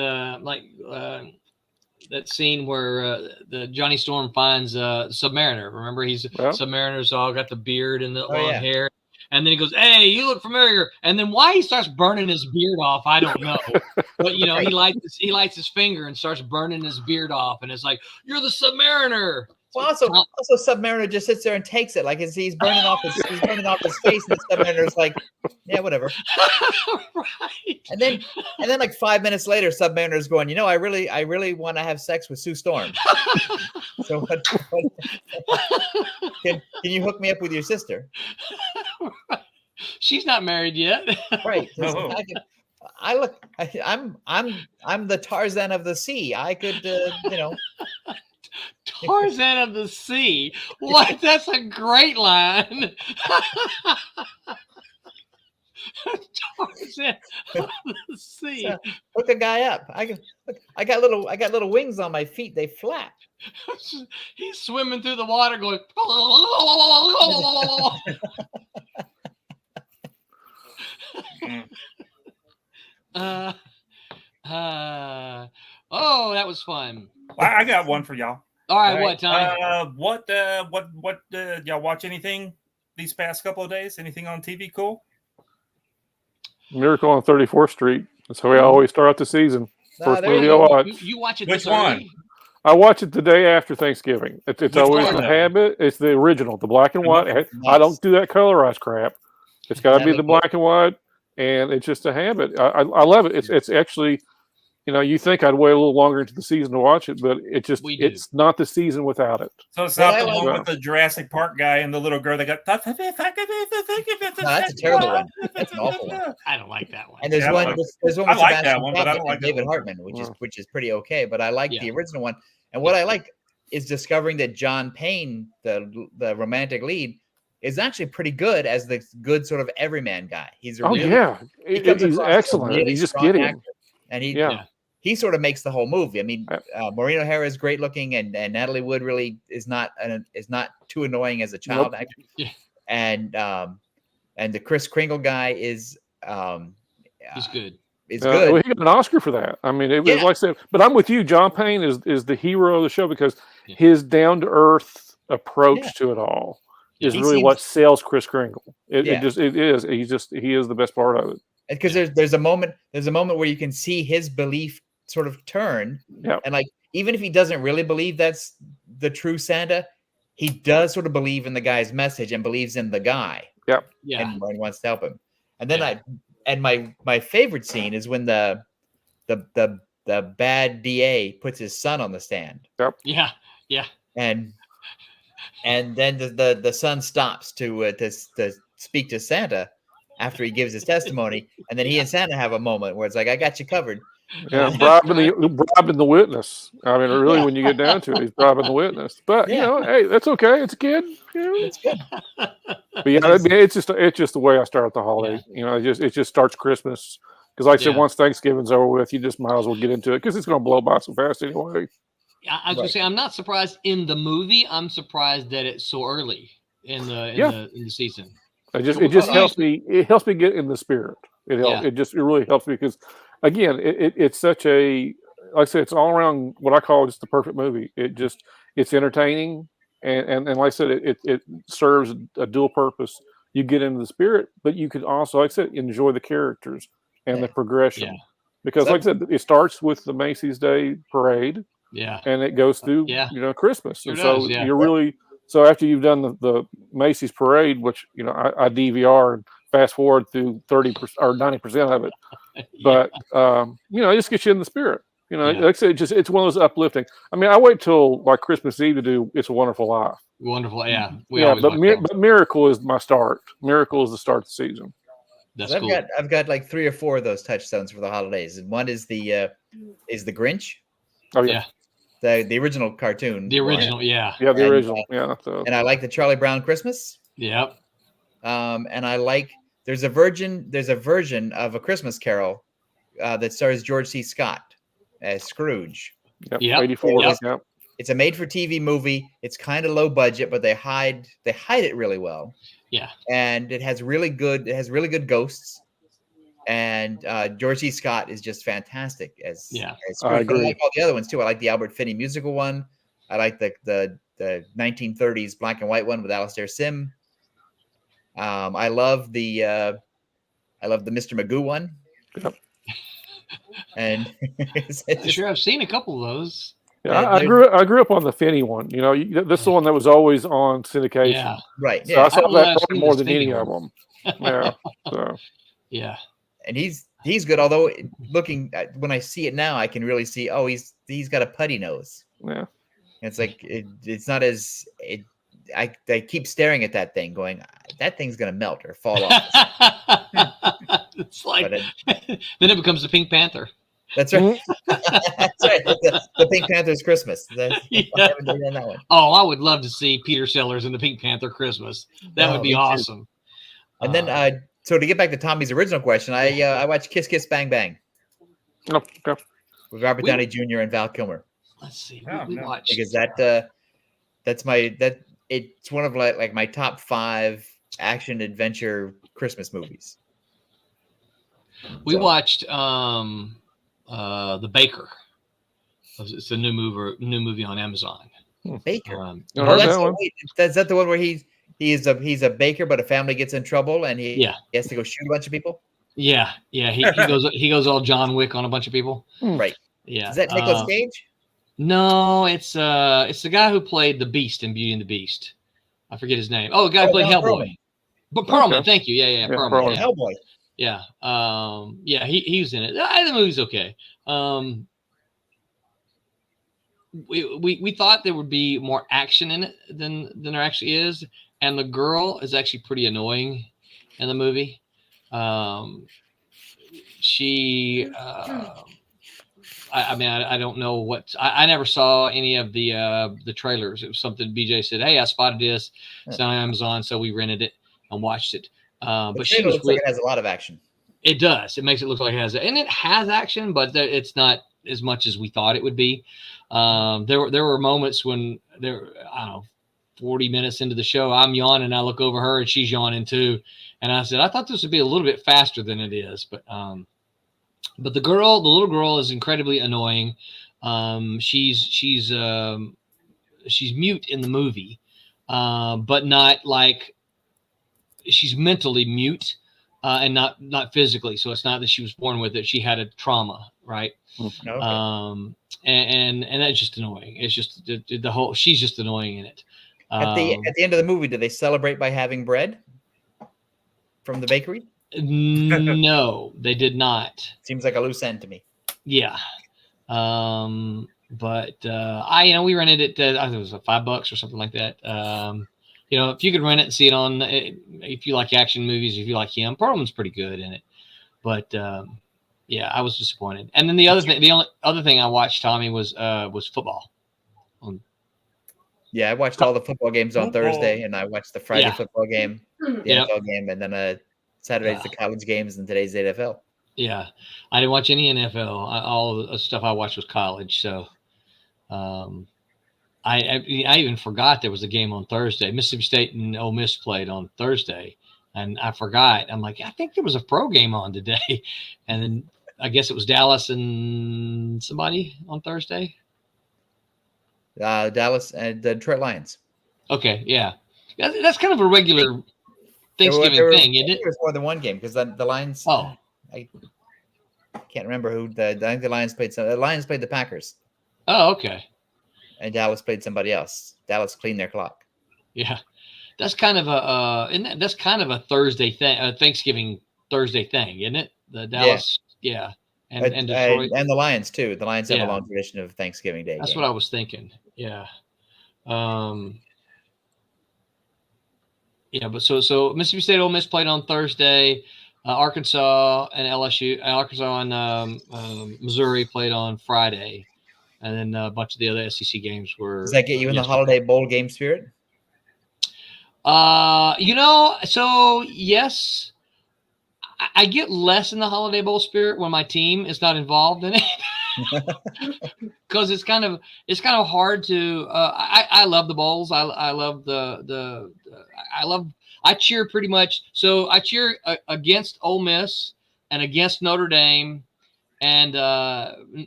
that scene where the Johnny Storm finds Submariner. Remember, Submariner's all got the beard and the long hair. And then he goes, "Hey, you look familiar." And then why he starts burning his beard off, I don't know. But he lights his finger and starts burning his beard off, and it's like, "You're the Submariner." Well, also Submariner just sits there and takes it like he's burning off his face, and the Submariner's like, "Yeah, whatever." Right. And then like 5 minutes later, Submariner's going, I really want to have sex with Sue Storm. So what can you hook me up with your sister? She's not married yet. Right. I'm the Tarzan of the sea. I could Tarzan of the sea. What? That's a great line. Tarzan of the sea. So, hook a guy up. I got little wings on my feet. They flap. He's swimming through the water going. Oh, that was fun. I got one for y'all. All right, what, Tommy? What y'all watch anything these past couple of days? Anything on TV cool? Miracle on 34th Street. That's how we always start out the season. First movie I watch. You watch it. Which one? I watch it the day after Thanksgiving. It's always a habit. It's the original, the black and white. Nice. I don't do that colorized crap. It's got to be the black and white, and it's just a habit. I love it. It's actually, you think I'd wait a little longer into the season to watch it, but it's not the season without it. So it's not the one with the Jurassic Park guy and the little girl that got. No, that's a terrible one. That's an awful one. I don't like that one. And there's one with I like that one, but I don't like David Hartman, which is pretty okay. But I like the original one. And what I like is discovering that John Payne, the romantic lead, is actually pretty good as the good sort of everyman guy. He's he's excellent. Really he's just getting actor. And he sort of makes the whole movie. I mean, Maureen O'Hara is great looking, and Natalie Wood really is not too annoying as a child actor. Yeah. And the Kris Kringle guy is he's good. It's good. Well, he got an Oscar for that. I mean, it was like I said, but I'm with you. John Payne is the hero of the show because his down to earth approach to it all is really what sells Kris Kringle. It is. He is the best part of it. because there's a moment where you can see his belief sort of turn, and like even if he doesn't really believe that's the true Santa, he does sort of believe in the guy's message and believes in the guy. And wants to help him. And then my favorite scene is when the bad DA puts his son on the stand. Yeah. And then the son stops to speak to Santa after he gives his testimony, and then he and Santa have a moment where it's like, I got you covered. Yeah, bribing the witness. I mean, really, when you get down to it, he's bribing the witness. But you know, hey, that's okay. It's a kid. You know? It's good. But yeah, I mean, it's just the way I start the holiday. You know, it just starts Christmas because, like I said, once Thanksgiving's over with, you just might as well get into it because it's going to blow by so fast anyway. I was gonna say I'm not surprised in the movie. I'm surprised that it's so early in the season. It just helps me. It helps me get in the spirit. It helps. It really helps me because, again, it's such a, like I said, it's all around what I call just the perfect movie. It's entertaining and like I said, it serves a dual purpose. You get into the spirit, but you could also, like I said, enjoy the characters and the progression. Because, like I said, it starts with the Macy's Day Parade. And it goes through, Christmas. Sure and so does, you're really, so after you've done the Macy's Parade, which, I DVR and fast forward through 30% or 90% of it. But, it just gets you in the spirit. Like I said, it's one of those uplifting. I mean, I wait till like Christmas Eve to do It's a Wonderful Life. Wonderful. Yeah. But Miracle is my start. Miracle is the start of the season. That's so cool. I've got like 3 or 4 of those touchstones for the holidays. And one is the Grinch. Oh yeah. The original cartoon. The original, the original. And I like the Charlie Brown Christmas. Yep. And I like there's a version of A Christmas Carol that stars George C. Scott as Scrooge. Yep. 84. It's a made-for-TV movie. It's kind of low budget, but they hide it really well. Yeah. And it has really good And George C. Scott is just fantastic as Scrooge. I agree. I like all the other ones too. I like the Albert Finney musical one. I like the 1930s black and white one with Alastair Sim. I love the Mr. Magoo one. Yep. And sure, I've seen a couple of those. Yeah, I grew up on the Finney one. This is the one that was always on syndication. Yeah. Right. So I saw that probably more than any of them. Yeah. So. Yeah. And he's good. Although looking when I see it now, I can really see. Oh, he's got a putty nose. Yeah. It's like it's not as. I keep staring at that thing, going, that thing's gonna melt or fall off. It's like then it becomes the Pink Panther. That's right. That's right. The Pink Panther's Christmas. I haven't done that one. Oh, I would love to see Peter Sellers in the Pink Panther Christmas. That would be awesome. And then, so to get back to Tommy's original question, I watched Kiss Kiss Bang Bang. Oh, okay. With Robert Downey Jr. and Val Kilmer. Let's see. We watched because it's one of like my top 5 action adventure Christmas movies. We watched The Baker. It's a new movie on Amazon. Baker. Is that the one where he's a baker, but a family gets in trouble and he has to go shoot a bunch of people? Yeah. He goes all John Wick on a bunch of people. Right. Yeah. Is that Nicolas Cage? No, it's the guy who played the Beast in Beauty and the Beast. I forget his name. Oh, the guy who played Hellboy. But Perlman, thank you. Yeah, Perlman. Yeah. Hellboy. Yeah. He was in it. The movie's okay. We thought there would be more action in it than there actually is, and the girl is actually pretty annoying in the movie. She I don't know what I never saw any of the trailers. It was something BJ said, hey, I spotted this. It's on Amazon, so we rented it and watched it. But she looks like it has a lot of action. It does. It makes it look like it has, and it has action, but it's not as much as we thought it would be. There were moments when I don't know, 40 minutes into the show, I'm yawning. I look over her and she's yawning too. And I said, I thought this would be a little bit faster than it is, but the little girl is incredibly annoying. She's mute in the movie, but not like she's mentally mute. and not physically. So it's not that she was born with it; she had a trauma, right? Okay. And that's just annoying. It's just the whole. She's just annoying in it. At the end of the movie, do they celebrate by having bread from the bakery? No, they did not. Seems like a loose end to me. Yeah. But we rented it. I think it was $5 or something like that. If you could rent it and see it on, if you like action movies, if you like him, Perlman's pretty good in it. But yeah, I was disappointed. And then the only other thing I watched, Tommy, was football. Yeah, I watched all the football games on Thursday, and I watched the Friday football game, the NFL game, and then Saturday's the college games, and today's the NFL. Yeah, I didn't watch any NFL. All the stuff I watched was college. So, I even forgot there was a game on Thursday. Mississippi State and Ole Miss played on Thursday, and I forgot. I'm like, I think there was a pro game on today, and then I guess it was Dallas and somebody on Thursday. Dallas and the Detroit Lions. Okay, yeah, that's kind of a regular Thanksgiving thing, isn't it? There was more than one game because the Lions. Oh, I can't remember who. I think the Lions played. The Lions played the Packers. Oh, okay. And Dallas played somebody else. Dallas cleaned their clock. Yeah, that's kind of that's kind of a Thursday thing, a Thanksgiving Thursday thing, isn't it? The Dallas, yeah. And Detroit and the Lions too. The Lions have a long tradition of Thanksgiving Day. That's what I was thinking. Yeah. Yeah, but so Mississippi State Ole Miss played on Thursday. Arkansas and Missouri played on Friday, and then a bunch of the other SEC games were. Does that get you in the holiday bowl game spirit? So yes. I get less in the Holiday Bowl spirit when my team is not involved in it, because it's kind of hard to. I love the bowls. I love I cheer pretty much. So I cheer against Ole Miss and against Notre Dame, and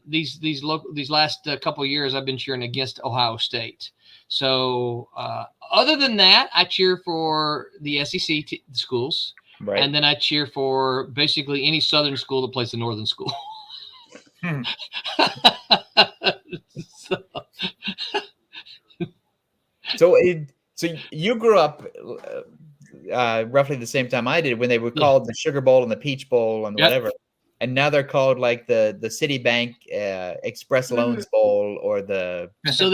these last couple of years I've been cheering against Ohio State. So other than that, I cheer for the SEC schools. Right. And then I cheer for basically any Southern school that plays the Northern school. So you grew up roughly the same time I did when they were called the Sugar Bowl and the Peach Bowl and whatever, and now they're called like the Citibank Express Loans Bowl or the. So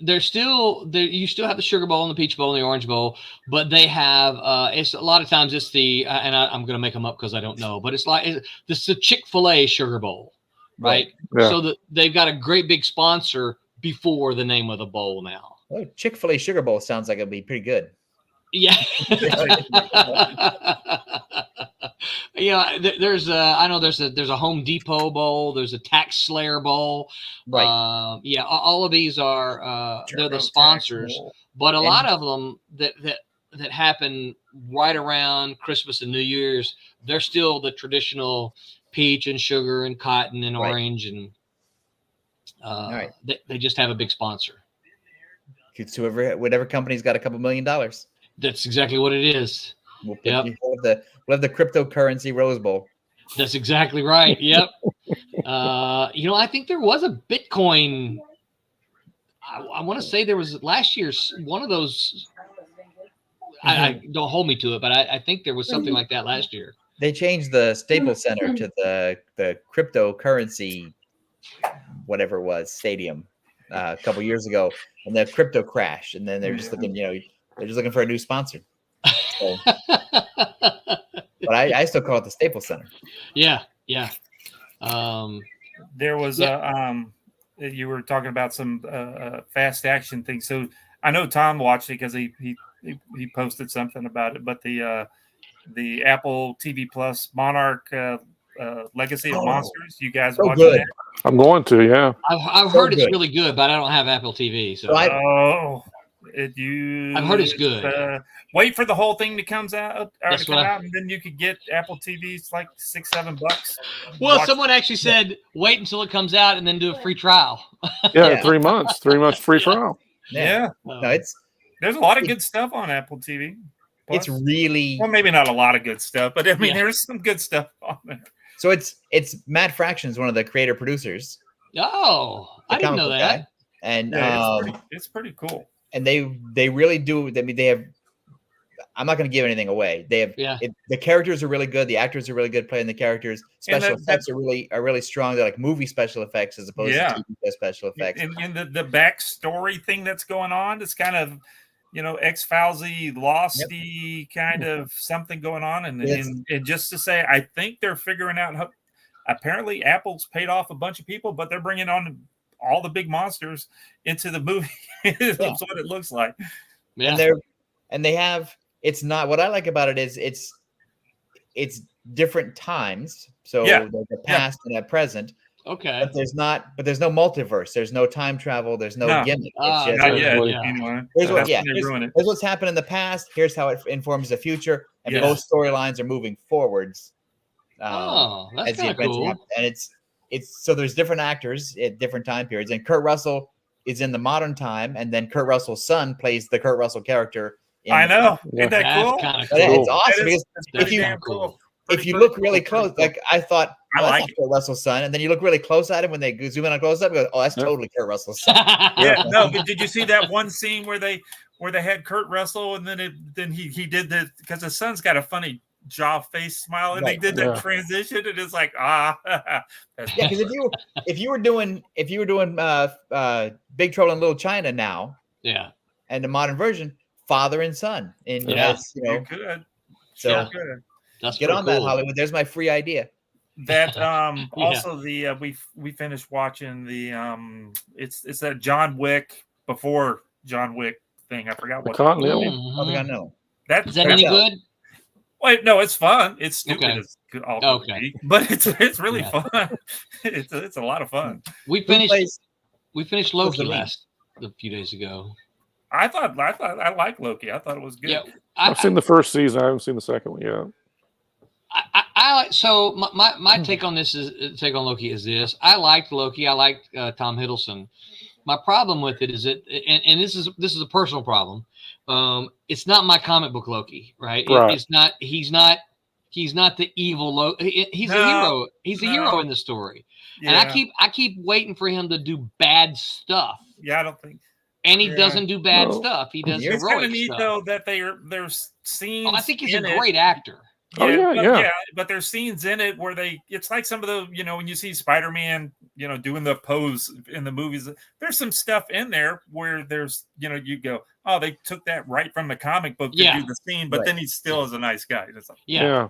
there's still there. You still have the Sugar Bowl and the Peach Bowl and the Orange Bowl, but they have it's a lot of times it's the and I'm going to make them up because I don't know, but it's like this the Chick-fil-A Sugar Bowl, right? Yeah. So they've got a great big sponsor before the name of the bowl now. Oh, Chick-fil-A Sugar Bowl sounds like it'd be pretty good. Yeah. There's a Home Depot Bowl, there's a Tax Slayer Bowl. Right. All of these are they're the sponsors, but a lot of them that happen right around Christmas and New Year's, they're still the traditional peach and sugar and cotton and orange, and they just have a big sponsor. It's whatever company's got a couple $1 million. That's exactly what it is. We'll have the cryptocurrency Rose Bowl. That's exactly right. Yep. I think there was a Bitcoin. I want to say there was last year's one of those. I don't hold me to it, but I think there was something like that last year. They changed the Staples Center to the cryptocurrency, whatever it was, stadium a couple years ago, and the crypto crashed, and then they're just looking, they're just looking for a new sponsor. So, but I still call it the Staples Center. Yeah. There was you were talking about some fast action things. So I know Tom watched it because he posted something about it. But the Apple TV Plus Monarch Legacy of Monsters. You guys watching that? I'm going to. Yeah, I've heard it's really good, but I don't have Apple TV. So I've heard it's good. Wait for the whole thing to come out, and then you could get Apple TVs like $6-7. Well, someone actually said wait until it comes out and then do a free trial. Yeah, 3 months, 3 months free trial. Yeah. No, there's a lot of good stuff on Apple TV it's really well, maybe not a lot of good stuff, but I mean, Yeah. there's some good stuff on there. so it's Matt Fraction's one of the creator producers, Oh, the I didn't comic know book that. guy. And Yeah, it's pretty cool. and they really do. I mean, they have. I'm not going to give anything away. They have the characters are really good. The actors are really good playing the characters. Special effects are really strong. They're like movie special effects as opposed to TV special effects. And the backstory thing that's going on is kind of, X-Filesy, Losty kind of something going on. And just to say, I think they're figuring out how. Apparently, Apple's paid off a bunch of people, but they're bringing on all the big monsters into the movie. That's what it looks like. Yeah. And they have. It's not what I like about it is it's different times. So there's a past and a present. Okay. But there's no multiverse. There's no time travel. There's no gimmick. It's just not yet. Yeah. Here's what's happened in the past. Here's how it informs the future. And both storylines are moving forwards. That's kind of cool. Happen. And it's so there's different actors at different time periods. And Kurt Russell is in the modern time, and then Kurt Russell's son plays the Kurt Russell character. I know. Isn't that cool? Cool. It's awesome because if you look really close, like I thought, I like Kurt Russell's son, and then you look really close at him when they zoom in on close up, you go, oh, that's totally Kurt Russell's son. But did you see that one scene where they had Kurt Russell, and then he did because his son's got a funny jaw face smile, and they did that transition, and it's like because if you were doing Big Trouble in Little China now, and the modern version, father and son, and you could. So that's get on that, Hollywood. There's my free idea. That also the we finished watching the it's that John Wick before John Wick thing. I forgot what the Continental. Is that any good? Wait, no, it's fun. It's stupid as all be, but it's really fun. It's a lot of fun. We finished Loki a few days ago. I like Loki. I thought it was good. Yeah, I've seen the first season. I haven't seen the second one yet. I like so my take on Loki is this. I liked Loki. I liked Tom Hiddleston. My problem with it is and this is a personal problem. It's not my comic book Loki, right? It's not. He's not the evil Loki. He's a hero. He's a hero in the story, and I keep waiting for him to do bad stuff. Yeah, I don't think. And he doesn't do bad stuff. He does heroic stuff. It's kind of neat stuff. Though that there's scenes. I think he's a great actor. But there's scenes in it where it's like some of the, when you see Spider-Man, doing the pose in the movies, there's some stuff in there where there's, you go, oh, they took that right from the comic book to do the scene, but then he still is a nice guy. It's like, yeah.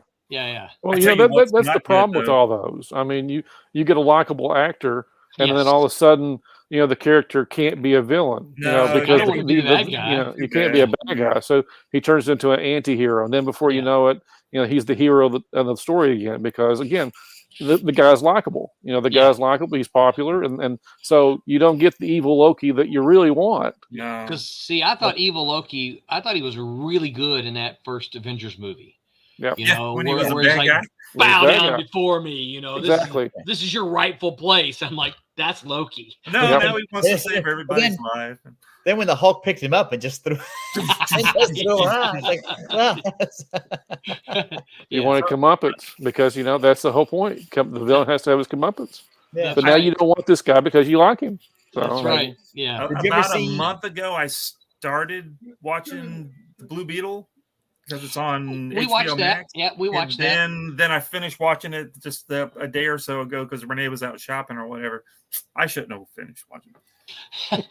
Well, that's the problem with all those. I mean, you get a likable actor, and then all of a sudden, the character can't be a villain, because you can't be a bad guy. So he turns into an anti-hero, and then before you know it, he's the hero of the story again, because again, the guy's likable. The guy's likable. He's popular, and so you don't get the evil Loki that you really want. Yeah. Because I thought evil Loki. I thought he was really good in that first Avengers movie. Yeah. When he was a bad guy. Bow down before me. Exactly. This is your rightful place. I'm like, that's Loki. No, he wants to save everybody's life. Then when the Hulk picked him up and just threw, around, it's like, you want to comeuppance because that's the whole point. The villain has to have his comeuppance. Yeah. But now you don't want this guy because you like him. So, that's right. Yeah. About a month ago, I started watching the Blue Beetle. Because it's on we HBO watched that. Max. Yeah, we watched that. Then I finished watching it just a day or so ago because Renee was out shopping or whatever. I shouldn't have finished watching it.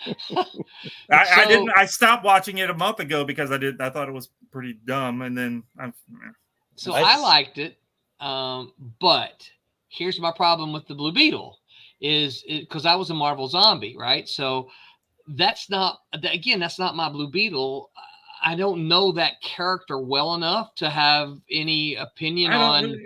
I didn't. I stopped watching it a month ago because I thought it was pretty dumb, and then I liked it, but here's my problem with the Blue Beetle is because I was a Marvel zombie, right? So that's not my Blue Beetle. I don't know that character well enough to have any opinion on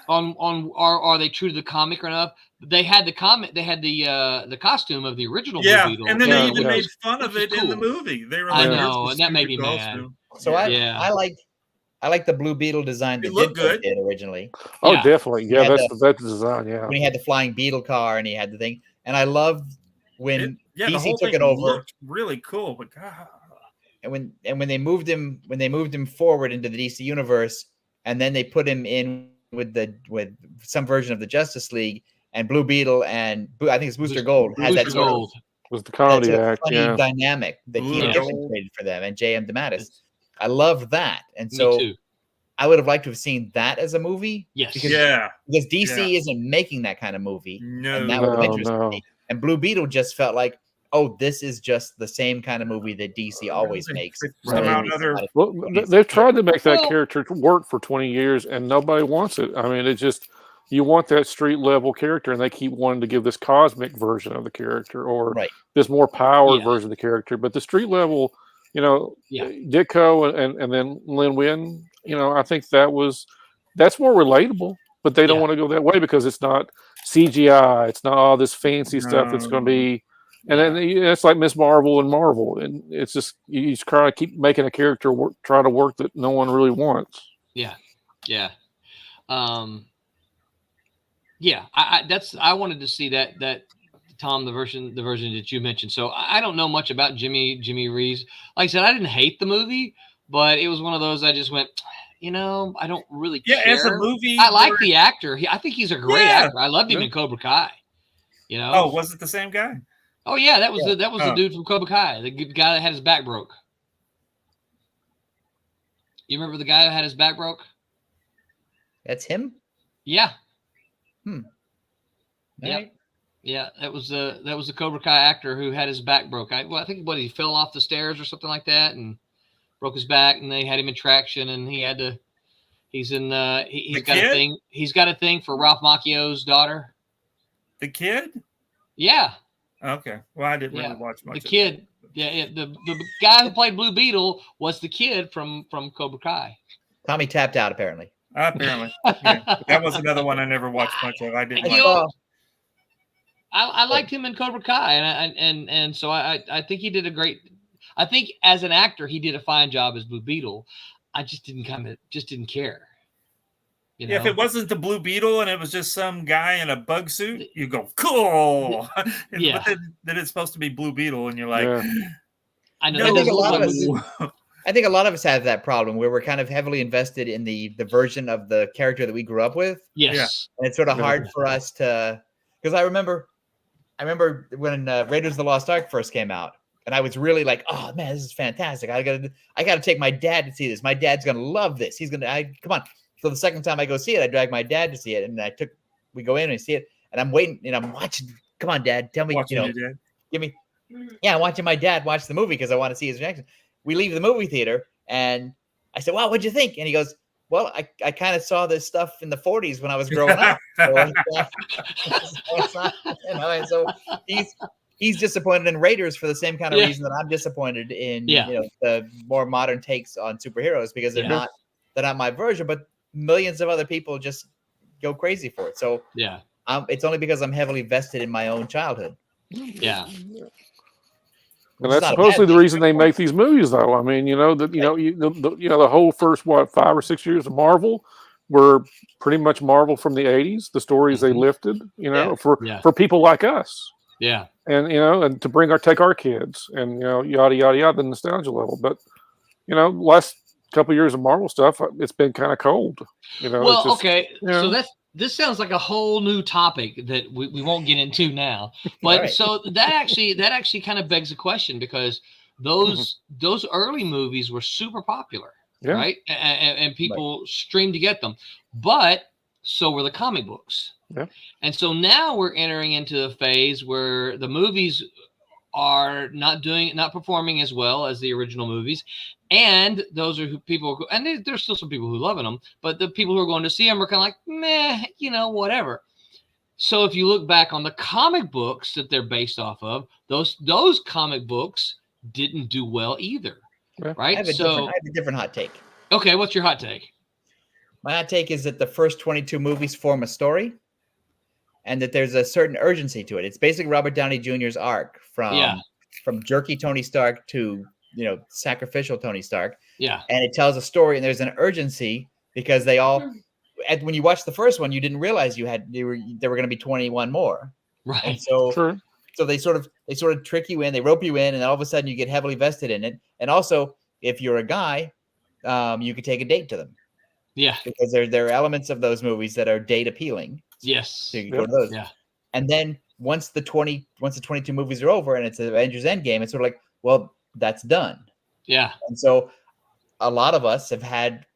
are they true to the comic or not. They had the costume of the original Blue Beetle. And then they even made fun of it in the movie. They were like, I know, and that made me mad. So I like the Blue Beetle design that Ditko did originally. Oh, definitely. Yeah, that's the design. Yeah. When he had the flying beetle car and he had the thing, and I loved when DC the whole took thing it over. Looked really cool, but God. when they moved him forward into the DC universe, and then they put him in with some version of the Justice League, and Blue Beetle and I think it's Booster Gold has that sort of was the comedy that's a act, funny yeah. dynamic that he and Gibson created for them, and J.M. DeMatteis. I loved that, and Me so too. I would have liked to have seen that as a movie. Yes. because DC isn't making that kind of movie, and that would have interested me. And Blue Beetle just felt like, oh, this is just the same kind of movie that DC always makes. Well, they've tried to make that character work for 20 years, and nobody wants it. I mean, it's just, you want that street level character, and they keep wanting to give this cosmic version of the character or this more powered version of the character. But the street level, you know, Ditko and then Lin Win, you know, I think that's more relatable. But they don't want to go that way because it's not CGI. It's not all this fancy stuff that's going to be. And then it's like Miss Marvel and Marvel, and it's just you just kind of keep making a character try to work that no one really wants. Yeah. I wanted to see that Tom, the version that you mentioned. So I don't know much about Jimmy Reeves. Like I said, I didn't hate the movie, but it was one of those I just went, you know, I don't really care. As a movie, I like the actor. I think he's a great actor. I loved him in Cobra Kai. You know. Oh, was it the same guy? Oh yeah, that was the dude from Cobra Kai, the guy that had his back broke. You remember the guy that had his back broke? That's him? Yeah. Yeah. Right. Yeah, that was the Cobra Kai actor who had his back broke. I think he fell off the stairs or something like that and broke his back, and they had him in traction, and he had to. He's in. He's got a thing. He's got a thing for Ralph Macchio's daughter. The kid. Yeah. Okay. Well, I didn't really watch much. The kid. The guy who played Blue Beetle was the kid from Cobra Kai. Tommy tapped out apparently. Apparently. Yeah. That was another one I never watched much of. I didn't. I liked him in Cobra Kai, and so I think he did a great. I think as an actor he did a fine job as Blue Beetle. I just didn't care. You know? Yeah, if it wasn't the Blue Beetle and it was just some guy in a bug suit, you go cool. Yeah. But then it's supposed to be Blue Beetle, and you're like, I know. I think a lot of us have that problem where we're kind of heavily invested in the version of the character that we grew up with. Yes, and it's sort of hard for us to, because I remember when Raiders of the Lost Ark first came out, and I was really like, oh man, this is fantastic. I gotta take my dad to see this. My dad's gonna love this. Come on. So the second time I go see it, I drag my dad to see it, and we go in and see it, and I'm waiting, and I'm watching. Come on, Dad, tell me, give me. Yeah, I'm watching my dad watch the movie because I want to see his reaction. We leave the movie theater, and I said, "Wow, what'd you think?" And he goes, "Well, I kind of saw this stuff in the 40s when I was growing up." And so he's disappointed in Raiders for the same kind of reason that I'm disappointed in the more modern takes on superheroes, because they're not my version, but millions of other people just go crazy for it. So it's only because I'm heavily vested in my own childhood. Yeah. And that's supposedly the reason they make these movies, though. I mean, the whole first 5 or 6 years of Marvel were pretty much Marvel from the 80s. The stories they lifted, for people like us. Yeah. And and to take our kids and yada yada yada, the nostalgia level. But last couple of years of Marvel stuff, it's been kind of cold. Well, okay. So this sounds like a whole new topic that we won't get into now. But so that actually kind of begs a question, because those early movies were super popular, right? And people streamed to get them. But so were the comic books. Yeah. And so now we're entering into a phase where the movies are not performing as well as the original movies. And those are people, and there's still some people who loving them, but the people who are going to see them are kind of like, meh, whatever. So if you look back on the comic books that they're based off of, those comic books didn't do well either, right? I have a different hot take. Okay, what's your hot take? My hot take is that the first 22 movies form a story, and that there's a certain urgency to it. It's basically Robert Downey Jr.'s arc from jerky Tony Stark to sacrificial Tony Stark. Yeah. And it tells a story, and there's an urgency because they all, when you watched the first one, you didn't realize there were going to be 21 more. Right. And so So they sort of trick you in, they rope you in, and all of a sudden you get heavily vested in it. And also, if you're a guy, you could take a date to them. Yeah. Because there are elements of those movies that are date appealing. Yes. So you can go to those. Yeah. And then once the 22 movies are over and it's Avengers Endgame, it's sort of like, well, that's done. Yeah. And so a lot of us I've had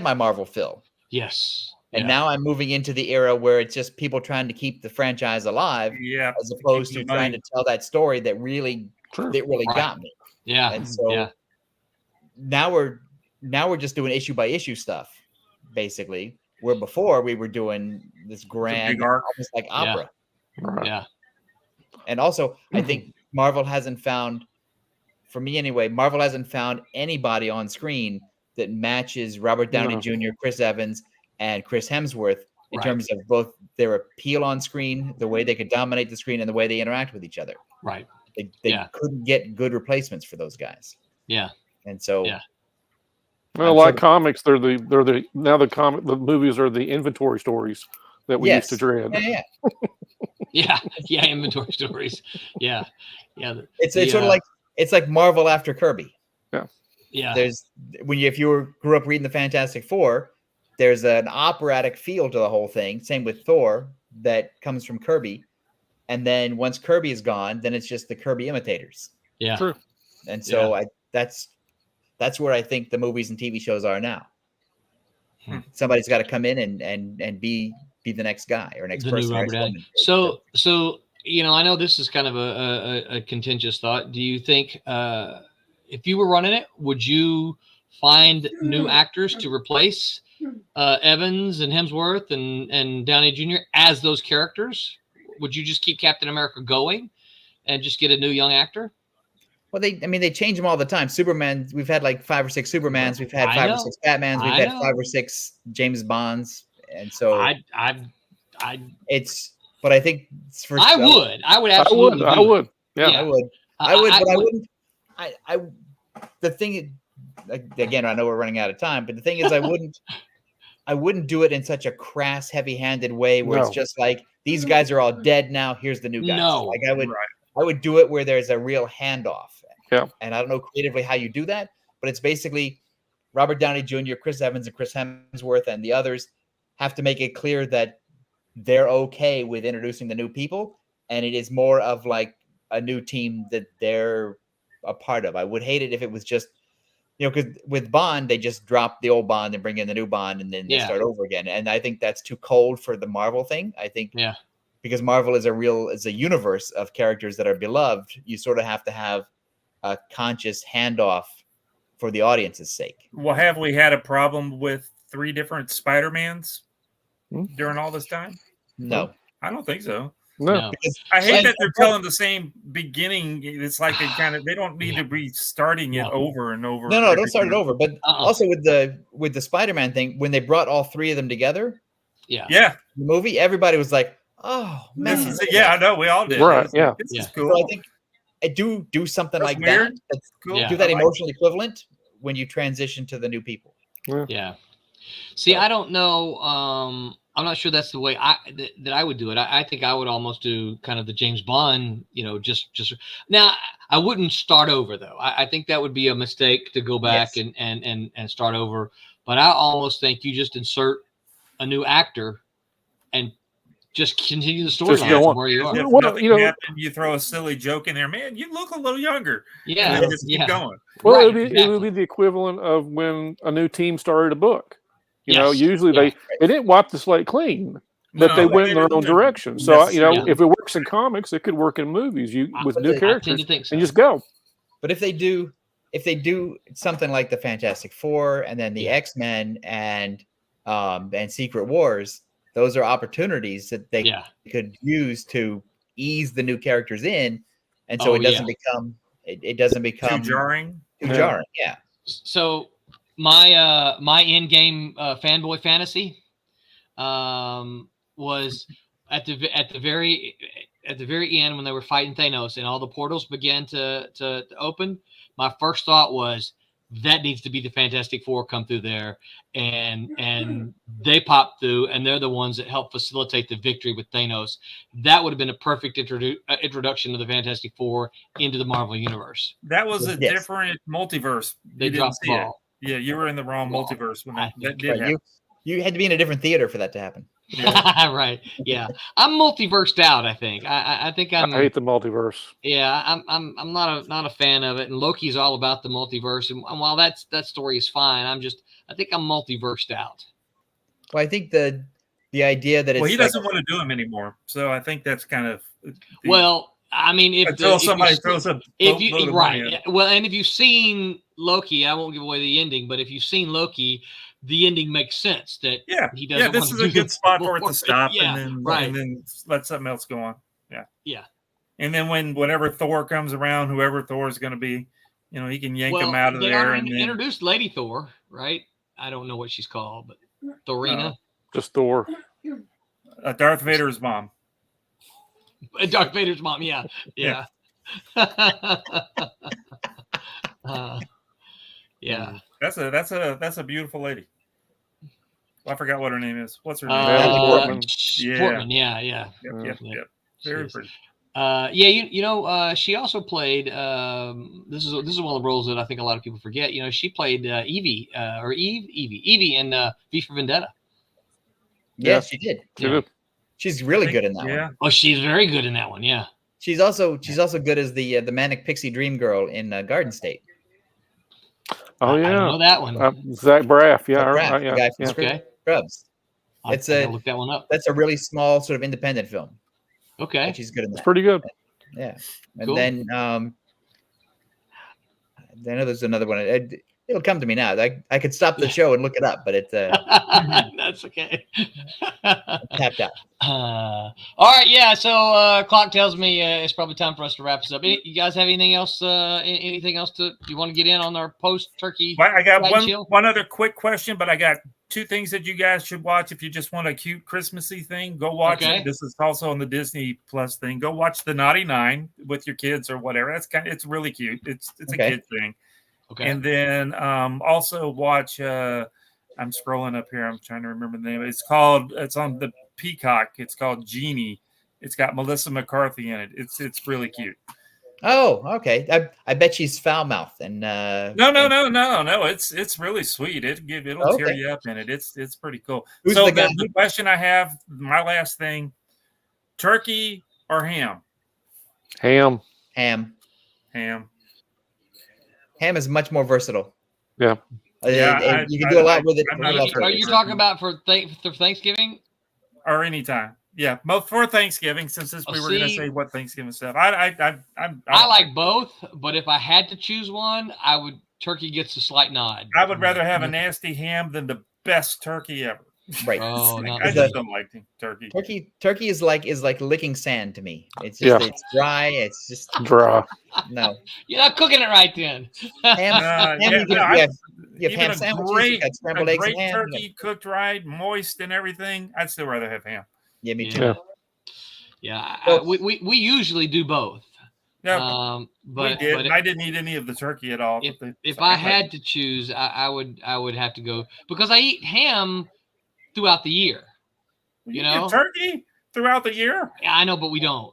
my Marvel fill. Yes. And now I'm moving into the era where it's just people trying to keep the franchise alive, as opposed to trying to tell that story that really got me. Yeah. And so now we're just doing issue by issue stuff, basically. Where before we were doing this grand, almost like opera. Yeah. And also, I think Marvel hasn't found, for me anyway, Marvel hasn't found anybody on screen that matches Robert Downey Jr., Chris Evans, and Chris Hemsworth in terms of both their appeal on screen, the way they could dominate the screen, and the way they interact with each other. Right. They couldn't get good replacements for those guys. Yeah. And so, well, like comics, they're the movies are the inventory stories that we used to dread. Yeah. Inventory stories. Yeah. It's sort of like, it's like Marvel after Kirby. Yeah. There's if you grew up reading the Fantastic Four, there's an operatic feel to the whole thing. Same with Thor that comes from Kirby. And then once Kirby is gone, then it's just the Kirby imitators. Yeah. True. And so that's where I think the movies and TV shows are now. Somebody's got to come in and be the next guy or next person. New Robert Downey. So I know this is kind of a contentious thought. Do you think if you were running it, would you find new actors to replace Evans and Hemsworth and Downey Jr. as those characters? Would you just keep Captain America going and just get a new young actor? Well, they change them all the time. Superman, we've had like 5 or 6 Supermans. We've had 5 or 6 Batmans. We've had 5 or 6 James Bonds. And so but I think I would absolutely. I would. Yeah. I would. But I wouldn't. The thing, again, I know we're running out of time, but the thing is, I wouldn't do it in such a crass, heavy-handed way where it's just like, these guys are all dead now. Here's the new guys. No. Like I would do it where there's a real handoff. Yeah. And I don't know creatively how you do that, but it's basically Robert Downey Jr., Chris Evans, and Chris Hemsworth, and the others have to make it clear that they're okay with introducing the new people, and it is more of like a new team that they're a part of. I would hate it if it was just, because with Bond, they just drop the old Bond and bring in the new Bond, and then they start over again. And I think that's too cold for the Marvel thing. I think because Marvel is a universe of characters that are beloved, you sort of have to have a conscious handoff for the audience's sake. Well, have we had a problem with 3 different Spider-Mans during all this time? No. I don't think so. No. I hate that they're telling the same beginning. It's like they don't need to be starting it over and over. No, don't start it over. But also with the Spider-Man thing, when they brought all 3 of them together, the movie, everybody was like, "Oh man, I know, we all did." Right? Yeah, this is cool. So I think do something That's like weird. that. That's cool. Do that emotional equivalent when you transition to the new people. Yeah. See, I don't know. I'm not sure that's the way that I would do it. I think I would almost do kind of the James Bond, just now. I wouldn't start over though. I think that would be a mistake to go back and start over. But I almost think you just insert a new actor and just continue the storyline from where you are. If nothing happened, you throw a silly joke in there. Man, you look a little younger. Yeah, and just keep going. Well, it would be the equivalent of when a new team started a book. Usually they didn't wipe the slate clean, but they went in their own direction. So if it works in comics, it could work in movies. With new characters, and just go. But if they do something like the Fantastic Four and then the X-Men and Secret Wars, those are opportunities that they could use to ease the new characters in, and so it doesn't become too jarring. Yeah. So my in-game fanboy fantasy was at the very end when they were fighting Thanos and all the portals began to open. My first thought was, that needs to be the Fantastic Four come through there, and they pop through, and they're the ones that help facilitate the victory with Thanos. That would have been a perfect introduction of the Fantastic Four into the Marvel Universe. That was a Yes. different multiverse. They You didn't dropped the see it. ball. Yeah, you were in the wrong Well, multiverse when I that think- did Right, happen. you had to be in a different theater for that to happen. Right. Yeah. I'm multiversed out, I think. I think I I'm hate the multiverse. yeah, I'm not a fan of it. And Loki's all about the multiverse. And while that story is fine, I think I'm multiversed out. Well, I think the idea that it's Well, he like- doesn't want to do them anymore. So I think that's kind of Well, I mean, until somebody throws a boatload of money at it. Well, and if you've seen Loki, I won't give away the ending, but if you've seen Loki, the ending makes sense that Yeah, he doesn't. yeah. This want is to a do good the spot for it to war. stop, Yeah, and right. then let something else go on. Yeah, Yeah. And then whenever Thor comes around, whoever Thor is going to be, he can yank him out of they there. already And then, introduced Lady Thor, right? I don't know what she's called, but Thorina. Just Thor. Darth Vader's mom. Darth Vader's mom. Yeah. Yeah. Yeah. That's a beautiful lady. I forgot what her name is. What's her name? Natalie Portman. Yeah. Portman. Yeah. Yep. Yeah. Very She is. pretty. She also played. This is one of the roles that I think a lot of people forget. She played Evie in V for Vendetta. Yeah, Yeah. she did. She did. She's really good in that Yeah. one. Oh, she's very good in that one. Yeah. She's also good as the manic pixie dream girl in Garden State. Oh I don't know yeah. that one. Zach Braff. Yeah. Braff, right, the yeah. guy from yeah. Okay. Scrubs. I It's gotta look that one up. That's a really small sort of independent film. Okay. But she's good in It's that. pretty good. Yeah. And Cool. then I know there's another one. It'll come to me now. I could stop the show and look it up, but it's That's okay. tapped out. All right, yeah. So clock tells me it's probably time for us to wrap this up. You guys have anything else? Anything else you want to get in on our post turkey? Well, I got Fried chill? one other quick question, but I got two things that you guys should watch if you just want a cute Christmassy thing. Go watch Okay. it. This is also on the Disney Plus thing. Go watch the Naughty Nine with your kids or whatever. It's really cute. It's Okay. a kid thing. Okay. And then also watch. I'm scrolling up here. I'm trying to remember the name. It's on the Peacock. It's called Genie. It's got Melissa McCarthy in it. It's really cute. Oh, okay. I bet she's foul mouth and No. It's really sweet. It'll tear Okay. you up in it. It's pretty cool. Who's So the guy? the question I have, my last thing: turkey or ham? Ham. Ham. Ham. Ham is much more versatile. Yeah. Yeah, you can do a lot with it. I'm not a Are turkey you person. talking about for Thanksgiving? Or anytime. Yeah, both for Thanksgiving. Since we were going to see- say what Thanksgiving stuff. I like both, but if I had to choose one, turkey gets a slight nod. I would rather have a nasty ham than the best turkey ever. Right. Oh, no. I just don't like turkey. Turkey is like licking sand to me. It's just Yeah. it's dry. It's just Dry. no. You're not cooking it right then. Ham, yeah, you, no, can, I- you have Even ham a sandwiches. You great, got scrambled a eggs great and ham. turkey cooked right, moist and everything. I'd still rather have ham. Yeah, me too. Yeah. Yeah. Yeah, we usually do both. No, But we did. but I didn't eat any of the turkey at all. if I had to choose, I would have to go because I eat ham throughout the year. you know? eat turkey throughout the year. Yeah, I know, but we don't.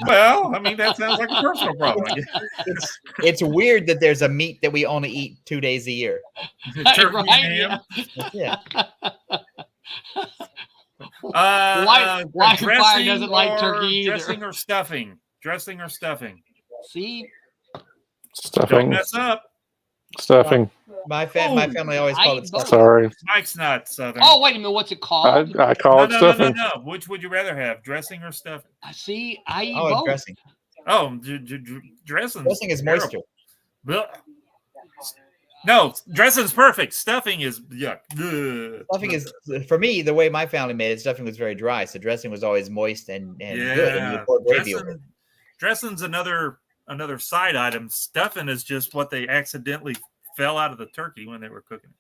Well, I mean that sounds like a personal problem. I guess. It's weird that there's a meat that we only eat 2 days a year. Turkey Right, and ham. Yeah. Why dressing Fire doesn't like or turkey either. Dressing or stuffing. Dressing or stuffing. See, Don't Stuffing. mess up. Stuffing. My family always I called eat it both. stuffing. Sorry. Mike's not southern. oh wait a minute, what's it called? I call it no. stuffing. Which would you rather have, dressing or stuffing? See, I eat Oh, it's both. dressing. Oh, dressing. Dressing is moisture. No, dressing's perfect. Stuffing is yuck. Ugh. Stuffing is for me the way my family made it. Stuffing was very dry, so dressing was always moist and good. And you Yeah, would pour gravy over it. dressing's another side item. Stuffing is just what they accidentally fell out of the turkey when they were cooking it.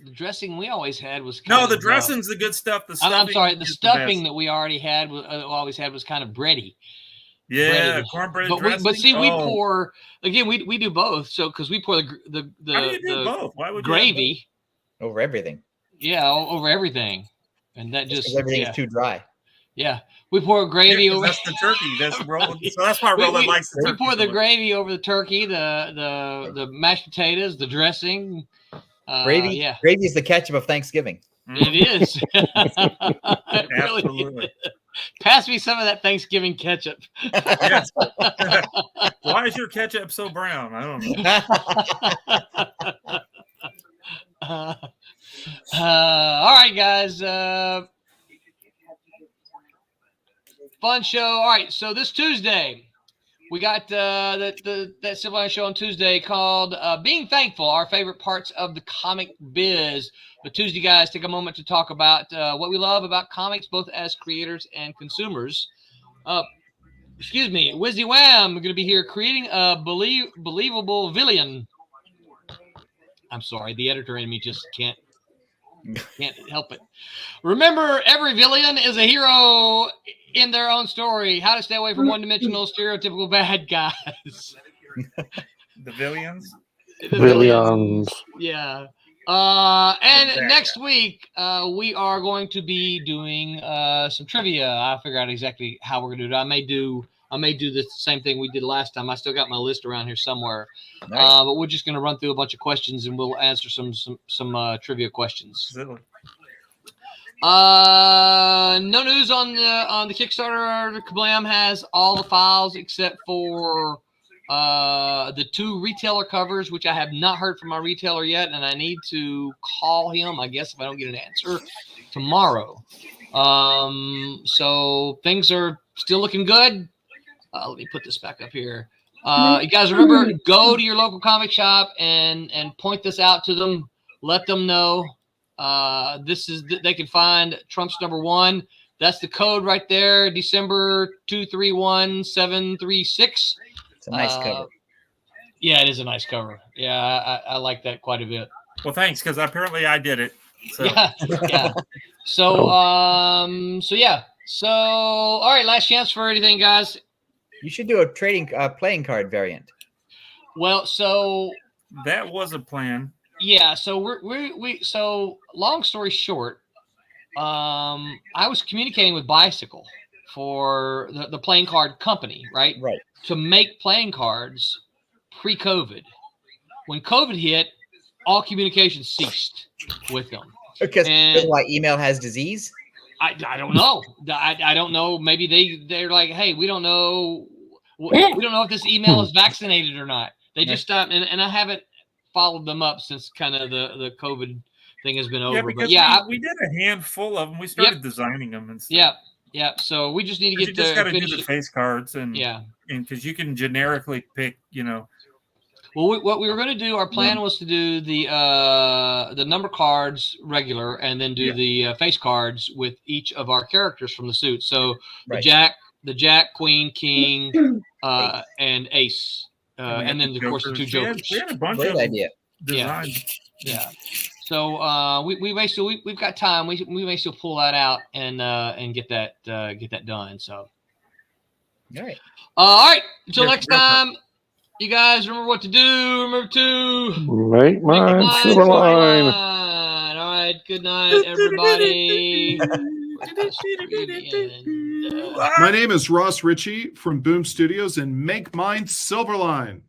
The dressing we always had was No, kind the of, dressing's the good stuff. The I'm stuffing sorry, the is stuffing best. that we already had always had was kind of bready. Yeah, bread. cornbread But dressing. see, we Oh. pour again. We do both. So because we pour the How do you do the both? Why would you have gravy, Over everything. over everything, and that just 'Cause everything is too dry. Yeah, we pour gravy Yeah, 'cause over. that's the turkey. That's Roland. So that's why we, Roland we, likes the we turkey. pour so the much. gravy over the turkey, the mashed potatoes, the dressing. Gravy, Yeah, gravy is the ketchup of Thanksgiving. it is. It really Absolutely. is. Pass me some of that Thanksgiving ketchup. Yes. Why is your ketchup so brown? I don't know. All right, guys. Fun show. All right, so this Tuesday, we got that Silverline show on Tuesday called Being Thankful, our favorite parts of the comic biz. But Tuesday, guys, take a moment to talk about what we love about comics, both as creators and consumers. Excuse me, Wizzy Wham, we're going to be here creating a believable villain. I'm sorry, the editor in me just can't help it. Remember, every villain is a hero in their own story. How to stay away from one-dimensional, stereotypical bad guys. The villains? The Villains. Yeah. And Exactly. next week, we are going to be doing some trivia. I'll figure out exactly how we're going to do it. I may do the same thing we did last time. I still got my list around here somewhere. Nice. But we're just going to run through a bunch of questions and we'll answer some trivia questions. Absolutely. No news on the Kickstarter. Kablam has all the files except for the 2 retailer covers, which I have not heard from my retailer yet, and I need to call him, I guess, if I don't get an answer tomorrow. So things are still looking good. Let me put this back up here. You guys remember, go to your local comic shop and point this out to them. Let them know. They can find Trump's #1. That's the code right there. December 231736. It's a nice cover. Yeah, it is a nice cover. Yeah, I like that quite a bit. Well, thanks, because apparently I did it. So. Yeah. So, yeah. So, all right, last chance for anything, guys. You should do a playing card variant. Well, so that was a plan. Yeah, so so long story short, I was communicating with Bicycle for the playing card company, right? Right. To make playing cards pre-COVID. When COVID hit, all communication ceased with them. Because that's why email has disease? I don't know. I don't know. Maybe they're like, hey, we don't know. We don't know if this email is vaccinated or not. They just stopped, and I haven't followed them up since kind of the COVID thing has been over. Yeah, because we did a handful of them. We started designing them and stuff. Yeah. So we just need to get. You just got to do the face cards and because you can generically pick, Well, what we were going to do, our plan was to do the number cards regular, and then do the face cards with each of our characters from the suit. So the Jack, Queen, King, and Ace. And then, of course, the 2 Jokers. We had a bunch Great of idea. designs. Yeah. So we've got time. We may still pull that out and get that done. So. All right. All right. Until next time, you guys remember what to do. Remember to make mine Silverline. All right. Good night, everybody. My name is Ross Ritchie from Boom Studios, and make mine Silverline.